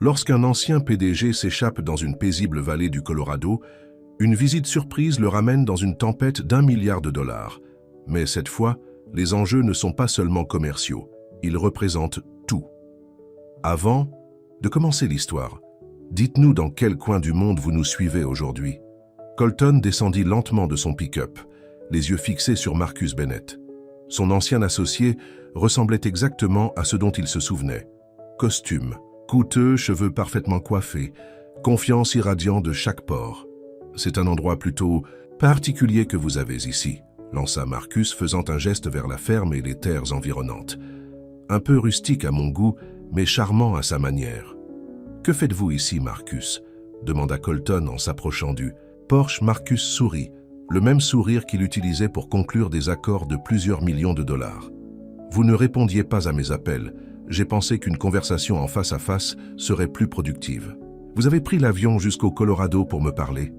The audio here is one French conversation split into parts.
Lorsqu'un ancien PDG s'échappe dans une paisible vallée du Colorado, une visite surprise le ramène dans une tempête d'1 milliard de dollars. Mais cette fois, les enjeux ne sont pas seulement commerciaux, ils représentent tout. Avant de commencer l'histoire, dites-nous dans quel coin du monde vous nous suivez aujourd'hui. Colton descendit lentement de son pick-up, les yeux fixés sur Marcus Bennett. Son ancien associé ressemblait exactement à ce dont il se souvenait. Costume, coûteux, cheveux parfaitement coiffés, confiance irradiant de chaque pore. C'est un endroit plutôt particulier que vous avez ici, lança Marcus, faisant un geste vers la ferme et les terres environnantes. Un peu rustique à mon goût, mais charmant à sa manière. « Que faites-vous ici, Marcus » demanda Colton en s'approchant du Porsche. Marcus sourit, le même sourire qu'il utilisait pour conclure des accords de plusieurs millions de dollars. « Vous ne répondiez pas à mes appels. J'ai pensé qu'une conversation en face à face serait plus productive. Vous avez pris l'avion jusqu'au Colorado pour me parler ?»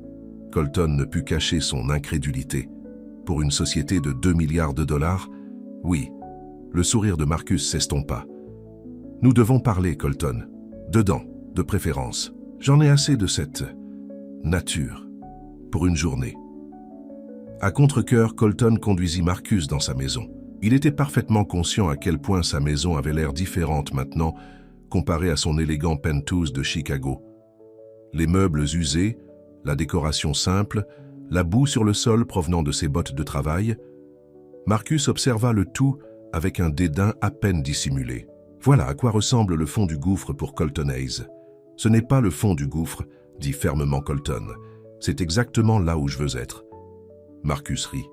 Colton ne put cacher son incrédulité. Pour une société de 2 milliards de dollars, oui. Le sourire de Marcus s'estompa. « Nous devons parler, Colton. Dedans, de préférence. J'en ai assez de cette nature. Pour une journée. » À contre-cœur, Colton conduisit Marcus dans sa maison. Il était parfaitement conscient à quel point sa maison avait l'air différente maintenant, comparée à son élégant penthouse de Chicago. Les meubles usés, la décoration simple, la boue sur le sol provenant de ses bottes de travail. Marcus observa le tout avec un dédain à peine dissimulé. Voilà à quoi ressemble le fond du gouffre pour Colton Hayes. « Ce n'est pas le fond du gouffre, » dit fermement Colton. « C'est exactement là où je veux être. » Marcus rit.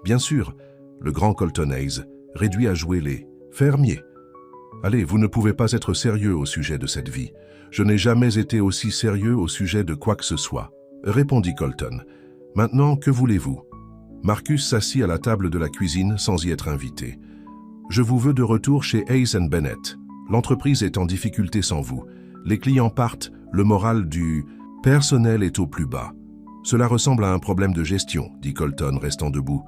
Bien sûr, le grand Colton Hayes, réduit à jouer les fermiers. « Allez, vous ne pouvez pas être sérieux au sujet de cette vie. Je n'ai jamais été aussi sérieux au sujet de quoi que ce soit. » répondit Colton. « Maintenant, que voulez-vous » Marcus s'assit à la table de la cuisine sans y être invité. « Je vous veux de retour chez Hayes & Bennett. L'entreprise est en difficulté sans vous. Les clients partent, le moral du personnel est au plus bas. Cela ressemble à un problème de gestion, dit Colton, restant debout.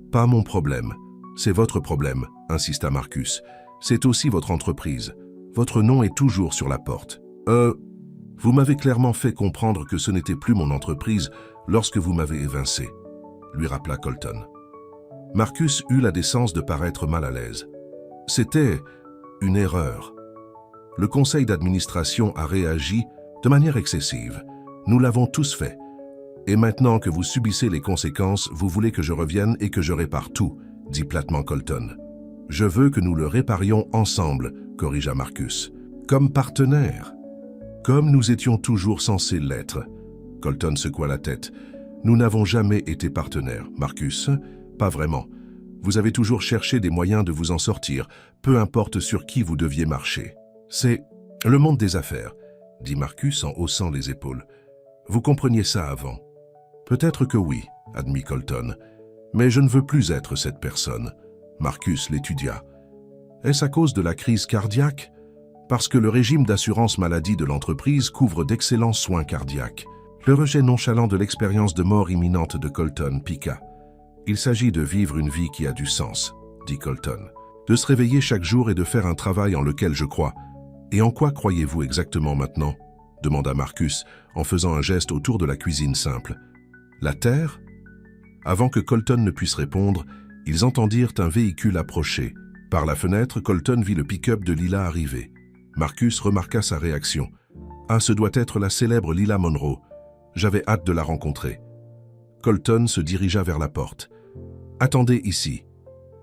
Pas mon problème. C'est votre problème, insista Marcus. C'est aussi votre entreprise. Votre nom est toujours sur la porte. Vous m'avez clairement fait comprendre que ce n'était plus mon entreprise lorsque vous m'avez évincé, lui rappela Colton. Marcus eut la décence de paraître mal à l'aise. C'était une erreur. Le conseil d'administration a réagi de manière excessive. Nous l'avons tous fait. Et maintenant que vous subissez les conséquences, vous voulez que je revienne et que je répare tout, dit platement Colton. Je veux que nous le réparions ensemble, corrigea Marcus. Comme partenaires. Comme nous étions toujours censés l'être. Colton secoua la tête. Nous n'avons jamais été partenaires, Marcus. Pas vraiment. Vous avez toujours cherché des moyens de vous en sortir, peu importe sur qui vous deviez marcher. C'est le monde des affaires, dit Marcus en haussant les épaules. Vous compreniez ça avant. Peut-être que oui, admit Colton, mais je ne veux plus être cette personne. Marcus l'étudia. Est-ce à cause de la crise cardiaque? Parce que le régime d'assurance maladie de l'entreprise couvre d'excellents soins cardiaques. Le rejet nonchalant de l'expérience de mort imminente de Colton piqua. Il s'agit de vivre une vie qui a du sens, dit Colton. De se réveiller chaque jour et de faire un travail en lequel je crois. Et en quoi croyez-vous exactement maintenant? Demanda Marcus en faisant un geste autour de la cuisine simple. La terre? Avant que Colton ne puisse répondre, ils entendirent un véhicule approcher. Par la fenêtre, Colton vit le pick-up de Lila arriver. Marcus remarqua sa réaction. « Ah, ce doit être la célèbre Lila Monroe. J'avais hâte de la rencontrer. » Colton se dirigea vers la porte. « Attendez ici. »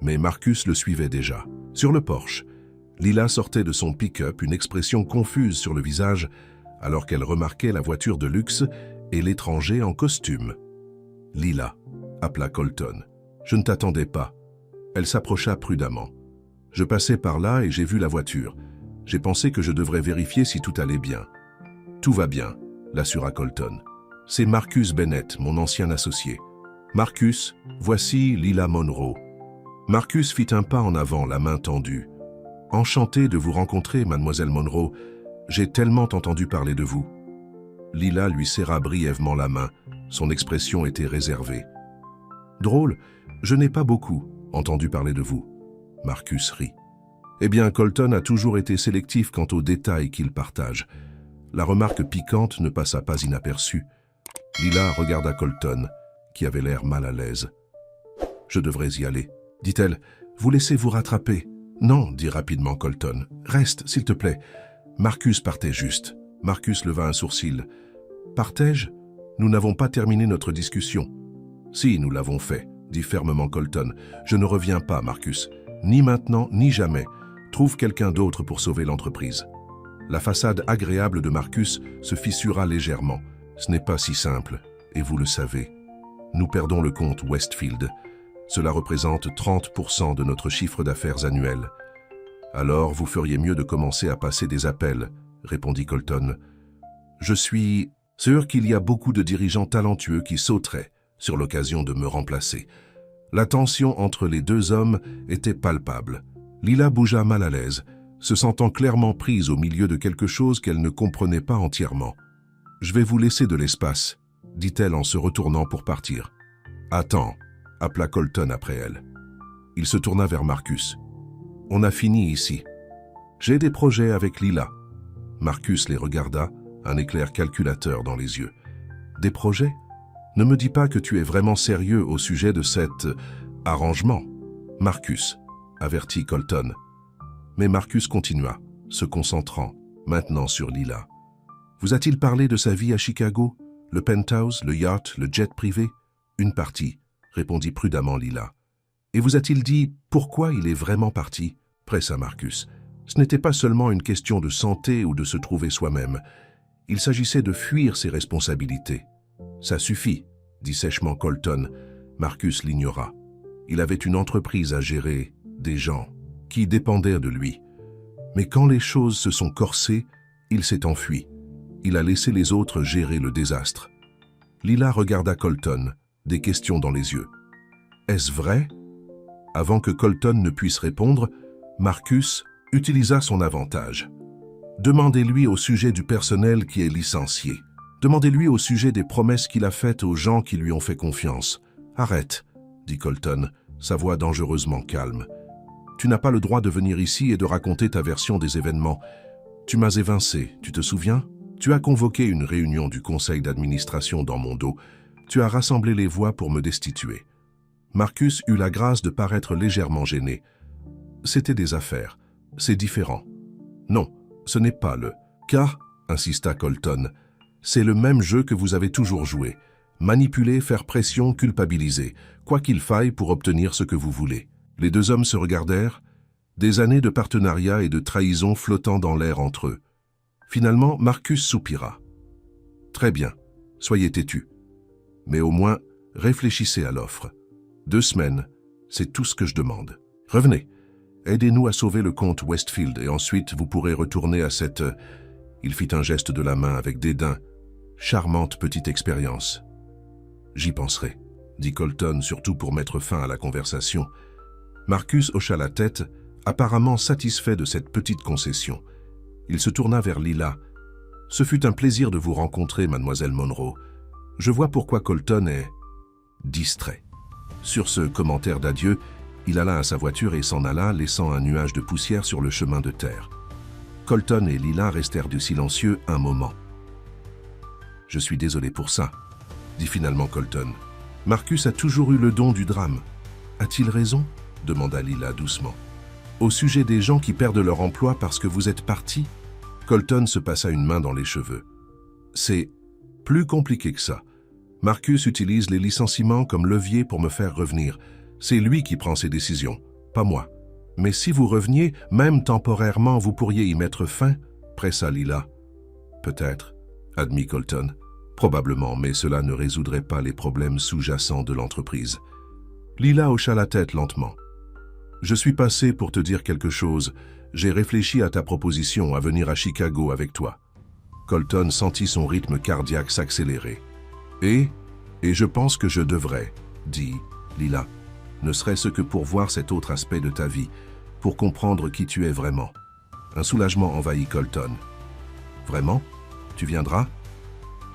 Mais Marcus le suivait déjà. Sur le porche, Lila sortait de son pick-up, une expression confuse sur le visage, alors qu'elle remarquait la voiture de luxe et l'étranger en costume. « Lila » appela Colton. « Je ne t'attendais pas. » Elle s'approcha prudemment. « Je passais par là et j'ai vu la voiture. J'ai pensé que je devrais vérifier si tout allait bien. »« Tout va bien », l'assura Colton. « C'est Marcus Bennett, mon ancien associé. »« Marcus, voici Lila Monroe. » Marcus fit un pas en avant, la main tendue. « Enchanté de vous rencontrer, mademoiselle Monroe. J'ai tellement entendu parler de vous. » Lila lui serra brièvement la main. Son expression était réservée. « Drôle, je n'ai pas beaucoup entendu parler de vous. » Marcus rit. « Eh bien, Colton a toujours été sélectif quant aux détails qu'il partage. La remarque piquante ne passa pas inaperçue. Lila regarda Colton, qui avait l'air mal à l'aise. « Je devrais y aller, » dit-elle. « Vous laissez vous rattraper. »« Non, » dit rapidement Colton. « Reste, s'il te plaît. » Marcus partait juste. Marcus leva un sourcil. « Partais-je ? Nous n'avons pas terminé notre discussion. »« Si, nous l'avons fait, » dit fermement Colton. « Je ne reviens pas, Marcus. Ni maintenant, ni jamais. Trouve quelqu'un d'autre pour sauver l'entreprise. » La façade agréable de Marcus se fissura légèrement. Ce n'est pas si simple, et vous le savez. Nous perdons le compte Westfield. Cela représente 30% de notre chiffre d'affaires annuel. Alors, vous feriez mieux de commencer à passer des appels, répondit Colton. Je suis sûr qu'il y a beaucoup de dirigeants talentueux qui sauteraient sur l'occasion de me remplacer. La tension entre les deux hommes était palpable. Lila bougea mal à l'aise, se sentant clairement prise au milieu de quelque chose qu'elle ne comprenait pas entièrement. « Je vais vous laisser de l'espace », dit-elle en se retournant pour partir. « Attends », appela Colton après elle. Il se tourna vers Marcus. « On a fini ici. J'ai des projets avec Lila. » Marcus les regarda, un éclair calculateur dans les yeux. « Des projets ? Ne me dis pas que tu es vraiment sérieux au sujet de cet arrangement. » Marcus, avertit Colton. Mais Marcus continua, se concentrant, maintenant sur Lila. Vous a-t-il parlé de sa vie à Chicago? Le penthouse, le yacht, le jet privé? Une partie, répondit prudemment Lila. Et vous a-t-il dit pourquoi il est vraiment parti? Pressa Marcus. Ce n'était pas seulement une question de santé ou de se trouver soi-même. Il s'agissait de fuir ses responsabilités. Ça suffit, dit sèchement Colton. Marcus l'ignora. Il avait une entreprise à gérer, des gens qui dépendaient de lui. Mais quand les choses se sont corsées, il s'est enfui. Il a laissé les autres gérer le désastre. Lila regarda Colton, des questions dans les yeux. Est-ce vrai? Avant que Colton ne puisse répondre, Marcus utilisa son avantage. Demandez-lui au sujet du personnel qui est licencié. Demandez-lui au sujet des promesses qu'il a faites aux gens qui lui ont fait confiance. Arrête, dit Colton, sa voix dangereusement calme. Tu n'as pas le droit de venir ici et de raconter ta version des événements. Tu m'as évincé, tu te souviens? Tu as convoqué une réunion du conseil d'administration dans mon dos. Tu as rassemblé les voix pour me destituer. Marcus eut la grâce de paraître légèrement gêné. C'était des affaires. C'est différent. Non, ce n'est pas le cas, insista Colton. C'est le même jeu que vous avez toujours joué. Manipuler, faire pression, culpabiliser. Quoi qu'il faille pour obtenir ce que vous voulez. Les deux hommes se regardèrent, des années de partenariat et de trahison flottant dans l'air entre eux. Finalement, Marcus soupira. « Très bien, soyez têtus. Mais au moins, réfléchissez à l'offre. 2 semaines, c'est tout ce que je demande. Revenez, aidez-nous à sauver le comte Westfield et ensuite vous pourrez retourner à cette... » Il fit un geste de la main avec dédain. « Charmante petite expérience. »« J'y penserai, » dit Colton, surtout pour mettre fin à la conversation. Marcus hocha la tête, apparemment satisfait de cette petite concession. Il se tourna vers Lila. « Ce fut un plaisir de vous rencontrer, mademoiselle Monroe. Je vois pourquoi Colton est... distrait. » Sur ce commentaire d'adieu, il alla à sa voiture et s'en alla, laissant un nuage de poussière sur le chemin de terre. Colton et Lila restèrent silencieux un moment. « Je suis désolé pour ça, » dit finalement Colton. « Marcus a toujours eu le don du drame. A-t-il raison ?» demanda Lila doucement. « Au sujet des gens qui perdent leur emploi parce que vous êtes parti ?» Colton se passa une main dans les cheveux. « C'est plus compliqué que ça. Marcus utilise les licenciements comme levier pour me faire revenir. C'est lui qui prend ses décisions, pas moi. Mais si vous reveniez, même temporairement, vous pourriez y mettre fin ?» pressa Lila. « Peut-être, » admit Colton. « Probablement, mais cela ne résoudrait pas les problèmes sous-jacents de l'entreprise. » Lila hocha la tête lentement. « Je suis passé pour te dire quelque chose. J'ai réfléchi à ta proposition à venir à Chicago avec toi. » Colton sentit son rythme cardiaque s'accélérer. « Et je pense que je devrais, » dit Lila, « ne serait-ce que pour voir cet autre aspect de ta vie, pour comprendre qui tu es vraiment. » Un soulagement envahit Colton. « Vraiment? Tu viendras? »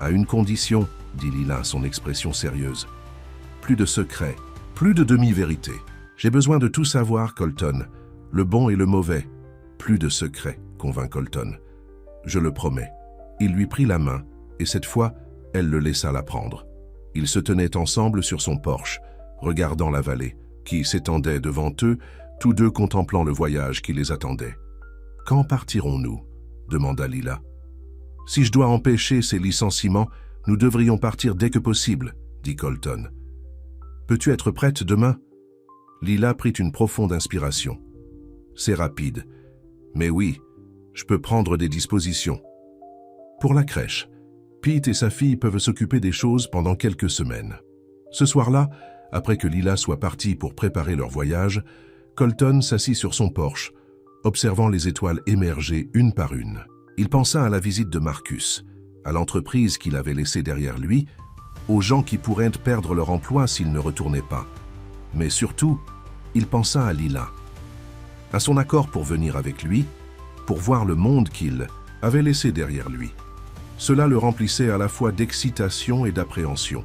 « À une condition, » dit Lila, son expression sérieuse. « Plus de secrets, plus de demi-vérités. J'ai besoin de tout savoir, Colton, le bon et le mauvais. Plus de secrets, convint Colton. « Je le promets. » Il lui prit la main, et cette fois, elle le laissa la prendre. Ils se tenaient ensemble sur son porche, regardant la vallée, qui s'étendait devant eux, tous deux contemplant le voyage qui les attendait. « Quand partirons-nous » demanda Lila. « Si je dois empêcher ces licenciements, nous devrions partir dès que possible, dit Colton. « Peux-tu être prête demain » Lila prit une profonde inspiration. « C'est rapide. Mais oui, je peux prendre des dispositions. » Pour la crèche, Pete et sa fille peuvent s'occuper des choses pendant quelques semaines. Ce soir-là, après que Lila soit partie pour préparer leur voyage, Colton s'assit sur son porche, observant les étoiles émerger une par une. Il pensa à la visite de Marcus, à l'entreprise qu'il avait laissée derrière lui, aux gens qui pourraient perdre leur emploi s'ils ne retournaient pas. Mais surtout, il pensa à Lila, à son accord pour venir avec lui, pour voir le monde qu'il avait laissé derrière lui. Cela le remplissait à la fois d'excitation et d'appréhension.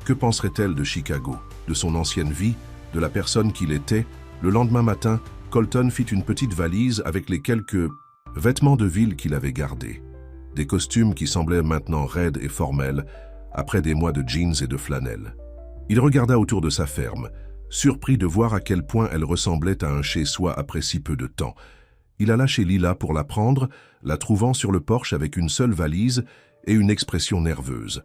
Que penserait-elle de Chicago, de son ancienne vie, de la personne qu'il était? Le lendemain matin, Colton fit une petite valise avec les quelques vêtements de ville qu'il avait gardés. Des costumes qui semblaient maintenant raides et formels, après des mois de jeans et de flanelle. Il regarda autour de sa ferme, surpris de voir à quel point elle ressemblait à un chez-soi après si peu de temps. Il alla chez Lila pour la prendre, la trouvant sur le porche avec une seule valise et une expression nerveuse.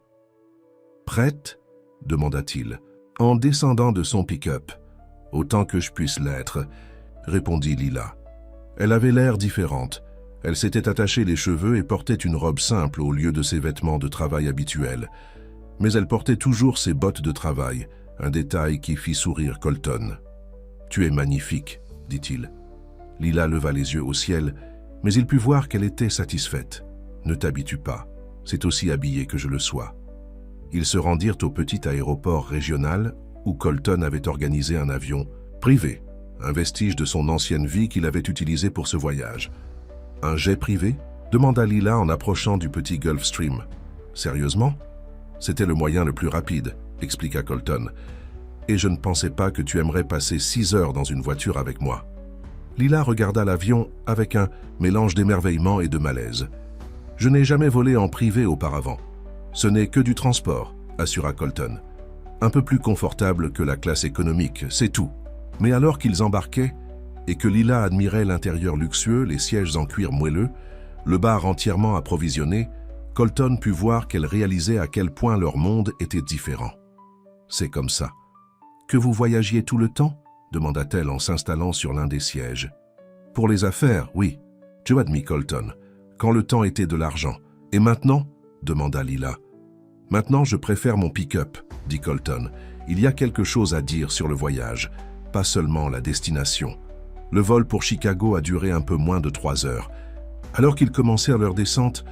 « Prête ?» demanda-t-il, en descendant de son pick-up. « Autant que je puisse l'être », répondit Lila. Elle avait l'air différente. Elle s'était attachée les cheveux et portait une robe simple au lieu de ses vêtements de travail habituels. Mais elle portait toujours ses bottes de travail, un détail qui fit sourire Colton. « Tu es magnifique », dit-il. Lila leva les yeux au ciel, mais il put voir qu'elle était satisfaite. « Ne t'habitue pas, c'est aussi habillé que je le sois. » Ils se rendirent au petit aéroport régional où Colton avait organisé un avion privé, un vestige de son ancienne vie qu'il avait utilisé pour ce voyage. « Un jet privé ?» demanda Lila en approchant du petit Gulfstream. « Sérieusement ? C'était le moyen le plus rapide, » expliqua Colton. « Et je ne pensais pas que tu aimerais passer 6 heures dans une voiture avec moi. » Lila regarda l'avion avec un mélange d'émerveillement et de malaise. « Je n'ai jamais volé en privé auparavant. Ce n'est que du transport, » assura Colton. « Un peu plus confortable que la classe économique, c'est tout. » Mais alors qu'ils embarquaient, et que Lila admirait l'intérieur luxueux, les sièges en cuir moelleux, le bar entièrement approvisionné, Colton put voir qu'elle réalisait à quel point leur monde était différent. « C'est comme ça. »« Que vous voyagiez tout le temps ?» demanda-t-elle en s'installant sur l'un des sièges. « Pour les affaires, oui. » Joe admit Colton. « Quand le temps était de l'argent. Et maintenant ?» demanda Lila. « Maintenant, je préfère mon pick-up, » dit Colton. « Il y a quelque chose à dire sur le voyage, pas seulement la destination. » Le vol pour Chicago a duré un peu moins de 3 heures. Alors qu'ils commencèrent leur descente,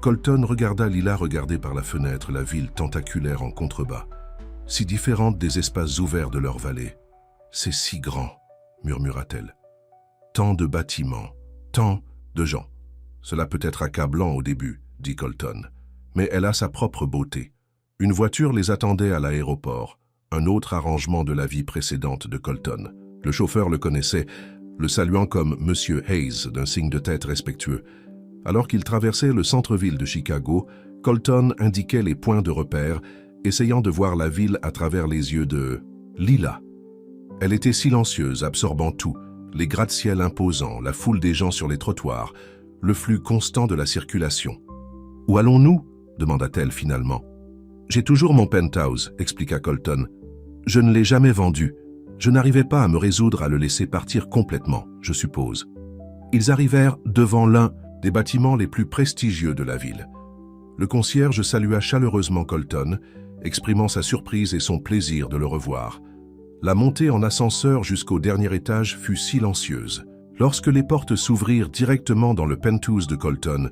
Colton regarda Lila regarder par la fenêtre la ville tentaculaire en contrebas, si différente des espaces ouverts de leur vallée. « C'est si grand, » murmura-t-elle. « Tant de bâtiments, tant de gens. Cela peut être accablant au début, » dit Colton, « mais elle a sa propre beauté. » Une voiture les attendait à l'aéroport, un autre arrangement de la vie précédente de Colton. Le chauffeur le connaissait, le saluant comme « Monsieur Hayes » d'un signe de tête respectueux. Alors qu'ils traversaient le centre-ville de Chicago, Colton indiquait les points de repère, essayant de voir la ville à travers les yeux de Lila. Elle était silencieuse, absorbant tout, les gratte-ciels imposants, la foule des gens sur les trottoirs, le flux constant de la circulation. « Où allons-nous » demanda-t-elle finalement. « J'ai toujours mon penthouse » expliqua Colton. « Je ne l'ai jamais vendu. Je n'arrivais pas à me résoudre à le laisser partir complètement, je suppose. » Ils arrivèrent devant l'un des bâtiments les plus prestigieux de la ville. Le concierge salua chaleureusement Colton, exprimant sa surprise et son plaisir de le revoir. La montée en ascenseur jusqu'au dernier étage fut silencieuse. Lorsque les portes s'ouvrirent directement dans le penthouse de Colton,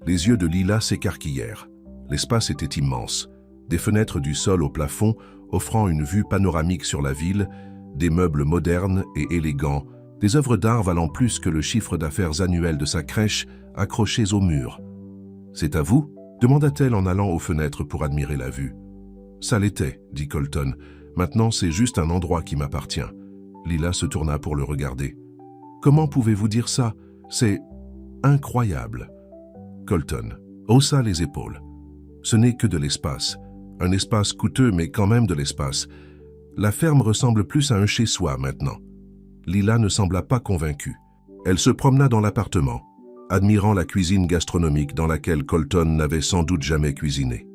les yeux de Lila s'écarquillèrent. L'espace était immense. Des fenêtres du sol au plafond offrant une vue panoramique sur la ville, des meubles modernes et élégants, des œuvres d'art valant plus que le chiffre d'affaires annuel de sa crèche accrochées au mur. « C'est à vous ?» demanda-t-elle en allant aux fenêtres pour admirer la vue. « Ça l'était, » dit Colton. « Maintenant, c'est juste un endroit qui m'appartient. » Lila se tourna pour le regarder. « Comment pouvez-vous dire ça? C'est incroyable. » « Colton, haussa les épaules. Ce n'est que de l'espace. Un espace coûteux, mais quand même de l'espace. La ferme ressemble plus à un chez-soi maintenant. Lila ne sembla pas convaincue. Elle se promena dans l'appartement, admirant la cuisine gastronomique dans laquelle Colton n'avait sans doute jamais cuisiné.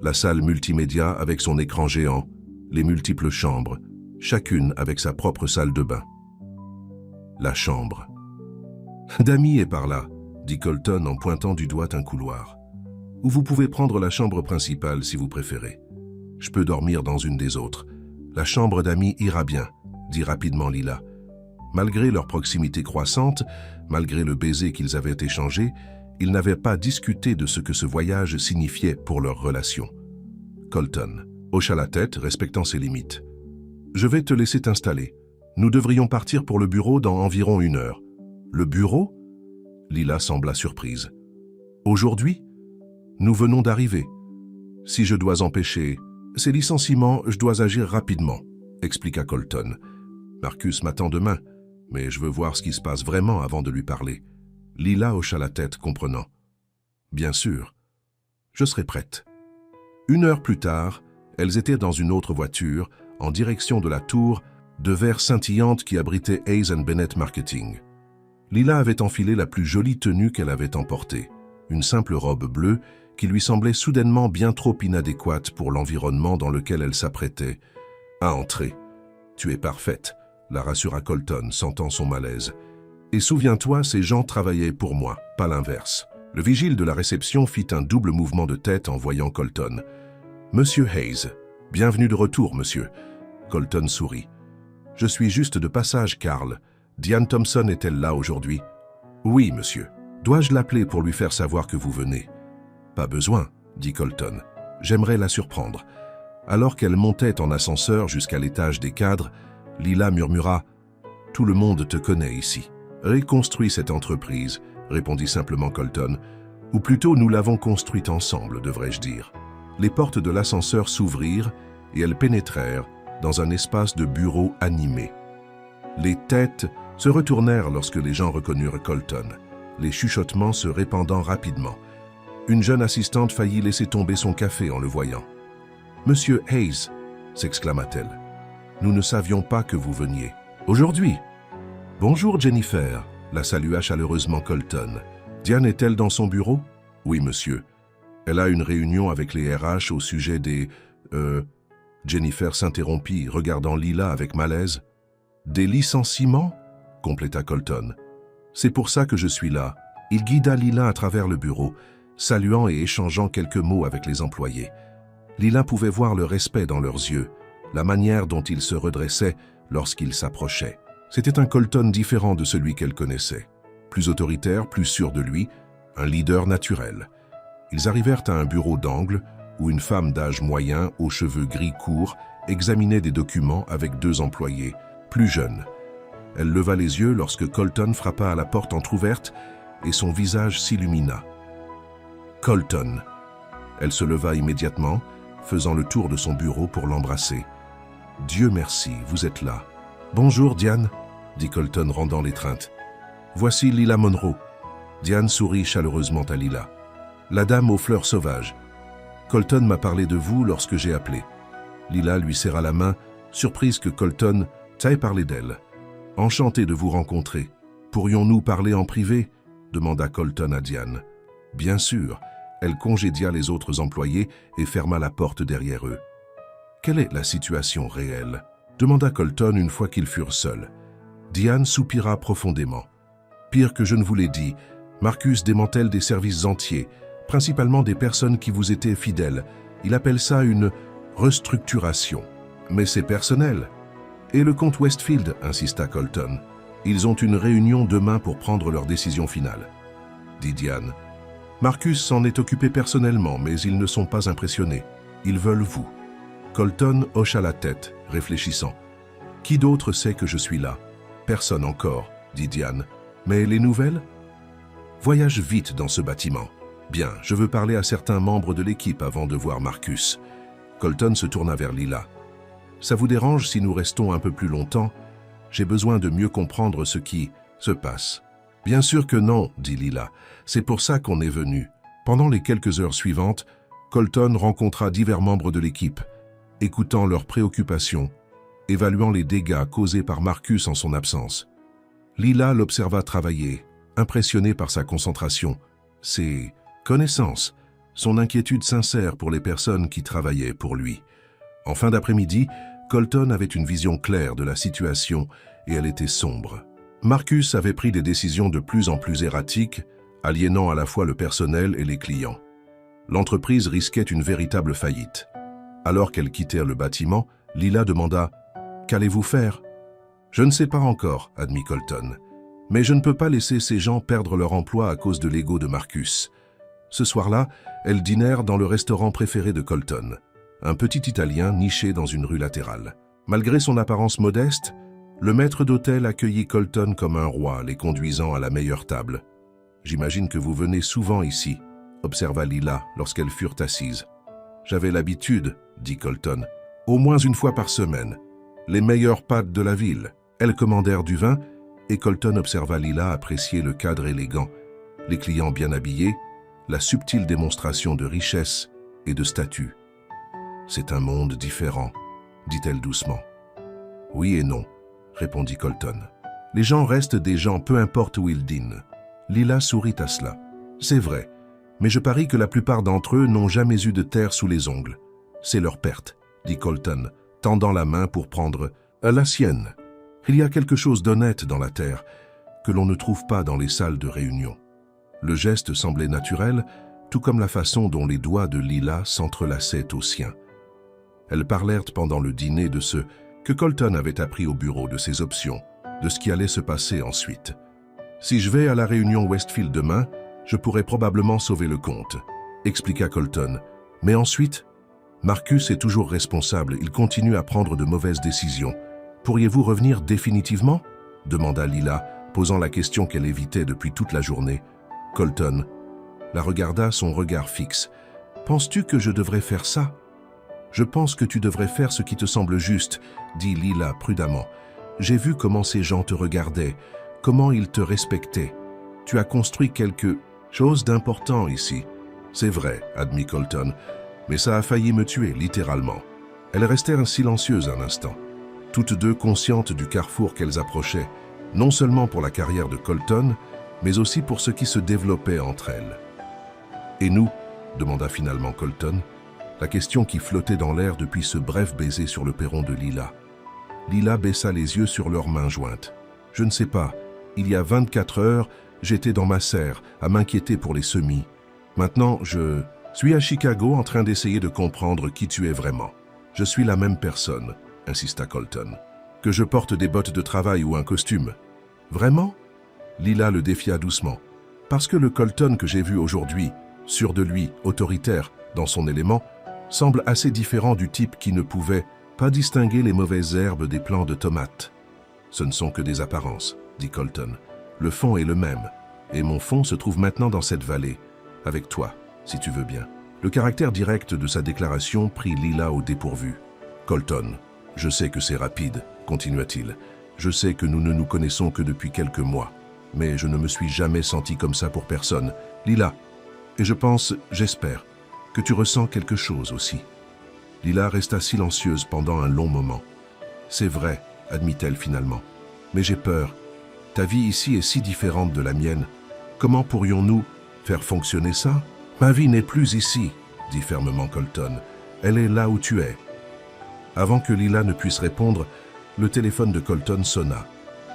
La salle multimédia avec son écran géant, les multiples chambres, chacune avec sa propre salle de bain. La chambre. « Dami est par là », dit Colton en pointant du doigt un couloir. « Ou vous pouvez prendre la chambre principale si vous préférez. Je peux dormir dans une des autres. La chambre d'Ami ira bien », dit rapidement Lila. Malgré leur proximité croissante, malgré le baiser qu'ils avaient échangé, ils n'avaient pas discuté de ce que ce voyage signifiait pour leur relation. Colton hocha la tête, respectant ses limites. « Je vais te laisser t'installer. Nous devrions partir pour le bureau dans environ 1 heure. »« Le bureau ?» Lila sembla surprise. « Aujourd'hui ? Nous venons d'arriver. Si je dois empêcher ces licenciements, je dois agir rapidement, » expliqua Colton. « Marcus m'attend demain, mais je veux voir ce qui se passe vraiment avant de lui parler. » Lila hocha la tête, comprenant. « Bien sûr. Je serai prête. » 1 heure plus tard, elles étaient dans une autre voiture, en direction de la tour de verre scintillante qui abritait Hayes & Bennett Marketing. Lila avait enfilé la plus jolie tenue qu'elle avait emportée, une simple robe bleue qui lui semblait soudainement bien trop inadéquate pour l'environnement dans lequel elle s'apprêtait à entrer. « Tu es parfaite », la rassura Colton, sentant son malaise. « Et souviens-toi, ces gens travaillaient pour moi, pas l'inverse. » Le vigile de la réception fit un double mouvement de tête en voyant Colton. « Monsieur Hayes, bienvenue de retour, monsieur. » Colton sourit. « Je suis juste de passage, Carl. Diane Thompson est-elle là aujourd'hui? »« Oui, monsieur. Dois-je l'appeler pour lui faire savoir que vous venez? »« Pas besoin, » dit Colton. « J'aimerais la surprendre. » Alors qu'elle montait en ascenseur jusqu'à l'étage des cadres, Lila murmura « Tout le monde te connaît ici. »« Reconstruis cette entreprise, » répondit simplement Colton. « Ou plutôt, nous l'avons construite ensemble, devrais-je dire. » Les portes de l'ascenseur s'ouvrirent et elles pénétrèrent dans un espace de bureau animé. Les têtes se retournèrent lorsque les gens reconnurent Colton, les chuchotements se répandant rapidement. Une jeune assistante faillit laisser tomber son café en le voyant. « Monsieur Hayes !» s'exclama-t-elle. « Nous ne savions pas que vous veniez. Aujourd'hui !»« Bonjour Jennifer !» la salua chaleureusement Colton. « Diane est-elle dans son bureau ?»« Oui, monsieur. Elle a une réunion avec les RH au sujet des... Jennifer s'interrompit, regardant Lila avec malaise. « Des licenciements ?» compléta Colton. « C'est pour ça que je suis là. » Il guida Lila à travers le bureau, saluant et échangeant quelques mots avec les employés. Lila pouvait voir le respect dans leurs yeux, la manière dont ils se redressaient lorsqu'ils s'approchaient. C'était un Colton différent de celui qu'elle connaissait. Plus autoritaire, plus sûr de lui, un leader naturel. Ils arrivèrent à un bureau d'angle où une femme d'âge moyen, aux cheveux gris courts, examinait des documents avec 2 employés, plus jeunes. Elle leva les yeux lorsque Colton frappa à la porte entr'ouverte et son visage s'illumina. « Colton !» Elle se leva immédiatement, faisant le tour de son bureau pour l'embrasser. « Dieu merci, vous êtes là. »« Bonjour, Diane !» dit Colton rendant l'étreinte. « Voici Lila Monroe. » Diane sourit chaleureusement à Lila. « La dame aux fleurs sauvages. Colton m'a parlé de vous lorsque j'ai appelé. » Lila lui serra la main, surprise que Colton t'aille parlé d'elle. « Enchanté de vous rencontrer. Pourrions-nous parler en privé ?» demanda Colton à Diane. « Bien sûr. » Elle congédia les autres employés et ferma la porte derrière eux. « Quelle est la situation réelle ?» demanda Colton une fois qu'ils furent seuls. Diane soupira profondément. « Pire que je ne vous l'ai dit, Marcus démantèle des services entiers, principalement des personnes qui vous étaient fidèles. Il appelle ça une restructuration. Mais c'est personnel. » « Et le comte Westfield, insista Colton. « Ils ont une réunion demain pour prendre leur décision finale. » dit Diane. « Marcus s'en est occupé personnellement, mais ils ne sont pas impressionnés. Ils veulent vous. » Colton hocha la tête, réfléchissant. « Qui d'autre sait que je suis là ?»« Personne encore, » dit Diane. « Mais les nouvelles ?»« Voyage vite dans ce bâtiment. Bien, je veux parler à certains membres de l'équipe avant de voir Marcus. » Colton se tourna vers Lila. « Ça vous dérange si nous restons un peu plus longtemps? J'ai besoin de mieux comprendre ce qui se passe. » « Bien sûr que non, » dit Lila. « C'est pour ça qu'on est venu. Pendant les quelques heures suivantes, Colton rencontra divers membres de l'équipe, écoutant leurs préoccupations, évaluant les dégâts causés par Marcus en son absence. Lila l'observa travailler, impressionnée par sa concentration, ses connaissances, son inquiétude sincère pour les personnes qui travaillaient pour lui. En fin d'après-midi, Colton avait une vision claire de la situation et elle était sombre. Marcus avait pris des décisions de plus en plus erratiques, aliénant à la fois le personnel et les clients. L'entreprise risquait une véritable faillite. Alors qu'elle quittait le bâtiment, Lila demanda « Qu'allez-vous faire ?» « Je ne sais pas encore, » admit Colton. « Mais je ne peux pas laisser ces gens perdre leur emploi à cause de l'ego de Marcus. » Ce soir-là, elles dînèrent dans le restaurant préféré de Colton, un petit Italien niché dans une rue latérale. Malgré son apparence modeste, le maître d'hôtel accueillit Colton comme un roi, les conduisant à la meilleure table. « J'imagine que vous venez souvent ici, » observa Lila lorsqu'elles furent assises. « J'avais l'habitude, » dit Colton, « au moins une fois par semaine. Les meilleures pâtes de la ville. » Elles commandèrent du vin et Colton observa Lila apprécier le cadre élégant, les clients bien habillés, la subtile démonstration de richesse et de statut. « C'est un monde différent, » dit-elle doucement. « Oui et non, » répondit Colton. « Les gens restent des gens peu importe où ils dînent. » Lila sourit à cela. « C'est vrai, mais je parie que la plupart d'entre eux n'ont jamais eu de terre sous les ongles. C'est leur perte, » dit Colton, tendant la main pour prendre la sienne. Il y a quelque chose d'honnête dans la terre que l'on ne trouve pas dans les salles de réunion. Le geste semblait naturel, tout comme la façon dont les doigts de Lila s'entrelaçaient aux siens. Elles parlèrent pendant le dîner de ce que Colton avait appris au bureau, de ses options, de ce qui allait se passer ensuite. « Si je vais à la réunion Westfield demain, je pourrais probablement sauver le compte, » expliqua Colton. « Mais ensuite, Marcus est toujours responsable, il continue à prendre de mauvaises décisions. Pourriez-vous revenir définitivement ?» demanda Lila, posant la question qu'elle évitait depuis toute la journée. Colton la regarda, son regard fixe. « Penses-tu que je devrais faire ça ?»« Je pense que tu devrais faire ce qui te semble juste, » dit Lila prudemment. « J'ai vu comment ces gens te regardaient, comment ils te respectaient. Tu as construit quelque chose d'important ici. »« C'est vrai, » admit Colton, « mais ça a failli me tuer, littéralement. » Elles restèrent silencieuses un instant, toutes deux conscientes du carrefour qu'elles approchaient, non seulement pour la carrière de Colton, mais aussi pour ce qui se développait entre elles. « Et nous ?» demanda finalement Colton, la question qui flottait dans l'air depuis ce bref baiser sur le perron de Lila. Lila baissa les yeux sur leurs mains jointes. « Je ne sais pas. Il y a 24 heures, j'étais dans ma serre, à m'inquiéter pour les semis. Maintenant, je suis à Chicago en train d'essayer de comprendre qui tu es vraiment. Je suis la même personne, » insista Colton. « Que je porte des bottes de travail ou un costume. »« Vraiment ?» Lila le défia doucement. « Parce que le Colton que j'ai vu aujourd'hui, sûr de lui, autoritaire, dans son élément, semble assez différent du type qui ne pouvait pas distinguer les mauvaises herbes des plants de tomates. »« Ce ne sont que des apparences, » dit Colton. « Le fond est le même, et mon fond se trouve maintenant dans cette vallée, avec toi, si tu veux bien. » Le caractère direct de sa déclaration prit Lila au dépourvu. « Colton, je sais que c'est rapide, » continua-t-il. « Je sais que nous ne nous connaissons que depuis quelques mois, mais je ne me suis jamais senti comme ça pour personne. Lila, et je pense, j'espère, que tu ressens quelque chose aussi. » Lila resta silencieuse pendant un long moment. « C'est vrai, » admit-elle finalement, « mais j'ai peur. Ta vie ici est si différente de la mienne. Comment pourrions-nous faire fonctionner ça ? » « Ma vie n'est plus ici, » dit fermement Colton. « Elle est là où tu es. » Avant que Lila ne puisse répondre, le téléphone de Colton sonna.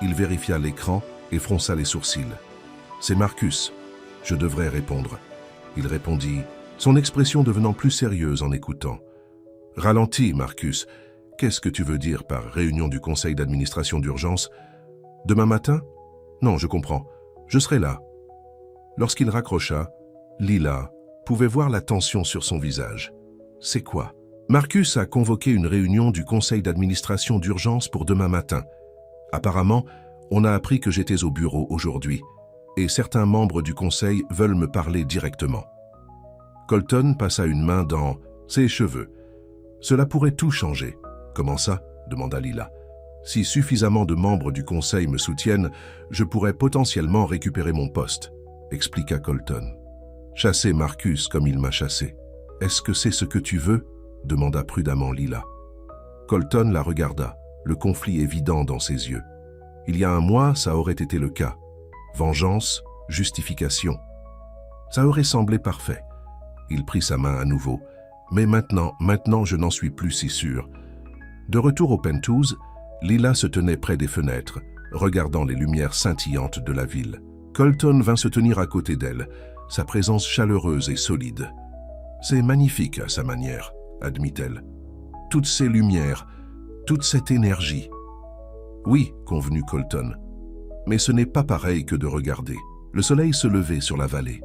Il vérifia l'écran et fronça les sourcils. « C'est Marcus. Je devrais répondre. » Il répondit, son expression devenant plus sérieuse en écoutant. « Ralentis, Marcus. Qu'est-ce que tu veux dire par réunion du conseil d'administration d'urgence ? Demain matin ? Non, je comprends. Je serai là. » Lorsqu'il raccrocha, Lila pouvait voir la tension sur son visage. « C'est quoi ?» « Marcus a convoqué une réunion du conseil d'administration d'urgence pour demain matin. Apparemment, on a appris que j'étais au bureau aujourd'hui, et certains membres du conseil veulent me parler directement. » Colton passa une main dans ses cheveux. « Cela pourrait tout changer. »« Comment ça ?» demanda Lila. « Si suffisamment de membres du conseil me soutiennent, je pourrais potentiellement récupérer mon poste, » expliqua Colton. Chasser Marcus comme il m'a chassé. Est-ce que c'est ce que tu veux? Demanda prudemment Lila. Colton la regarda, le conflit évident dans ses yeux. Il y a un mois, ça aurait été le cas. Vengeance, justification. Ça aurait semblé parfait. Il prit sa main à nouveau. Mais maintenant, je n'en suis plus si sûr. De retour au penthouse, Lila se tenait près des fenêtres, regardant les lumières scintillantes de la ville. Colton vint se tenir à côté d'elle, sa présence chaleureuse et solide. « C'est magnifique à sa manière », admit-elle. « Toutes ces lumières, toute cette énergie. » « Oui, convenu Colton. Mais ce n'est pas pareil que de regarder. » Le soleil se levait sur la vallée.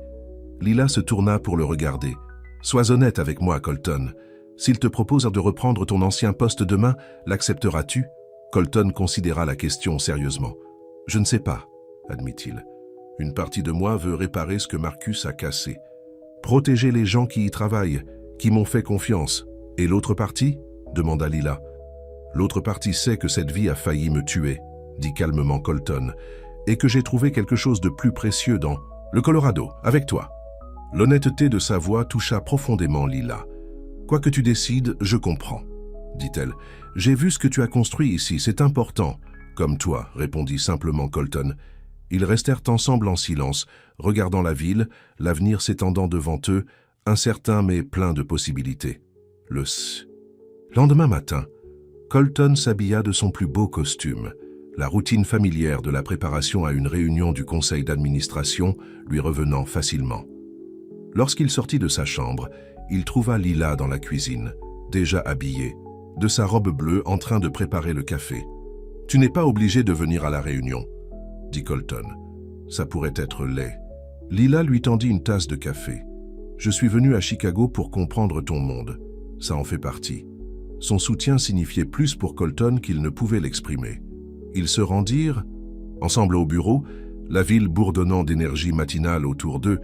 Lila se tourna pour le regarder. « Sois honnête avec moi, Colton. S'il te propose de reprendre ton ancien poste demain, l'accepteras-tu » Colton considéra la question sérieusement. « Je ne sais pas, » admit-il. « Une partie de moi veut réparer ce que Marcus a cassé. Protéger les gens qui y travaillent, qui m'ont fait confiance. Et l'autre partie » demanda Lila. « L'autre partie sait que cette vie a failli me tuer, » dit calmement Colton, « et que j'ai trouvé quelque chose de plus précieux dans le Colorado, avec toi. » L'honnêteté de sa voix toucha profondément Lila. « Quoi que tu décides, je comprends, » dit-elle. « J'ai vu ce que tu as construit ici, c'est important. » « Comme toi, » répondit simplement Colton. Ils restèrent ensemble en silence, regardant la ville, l'avenir s'étendant devant eux, incertain mais plein de possibilités. Le lendemain matin, Colton s'habilla de son plus beau costume. La routine familière de la préparation à une réunion du conseil d'administration lui revenant facilement. Lorsqu'il sortit de sa chambre, il trouva Lila dans la cuisine, déjà habillée, de sa robe bleue en train de préparer le café. « Tu n'es pas obligé de venir à la réunion, » dit Colton. « Ça pourrait être laid. » Lila lui tendit une tasse de café. « Je suis venu à Chicago pour comprendre ton monde. Ça en fait partie. » Son soutien signifiait plus pour Colton qu'il ne pouvait l'exprimer. Ils se rendirent, ensemble au bureau, la ville bourdonnant d'énergie matinale autour d'eux.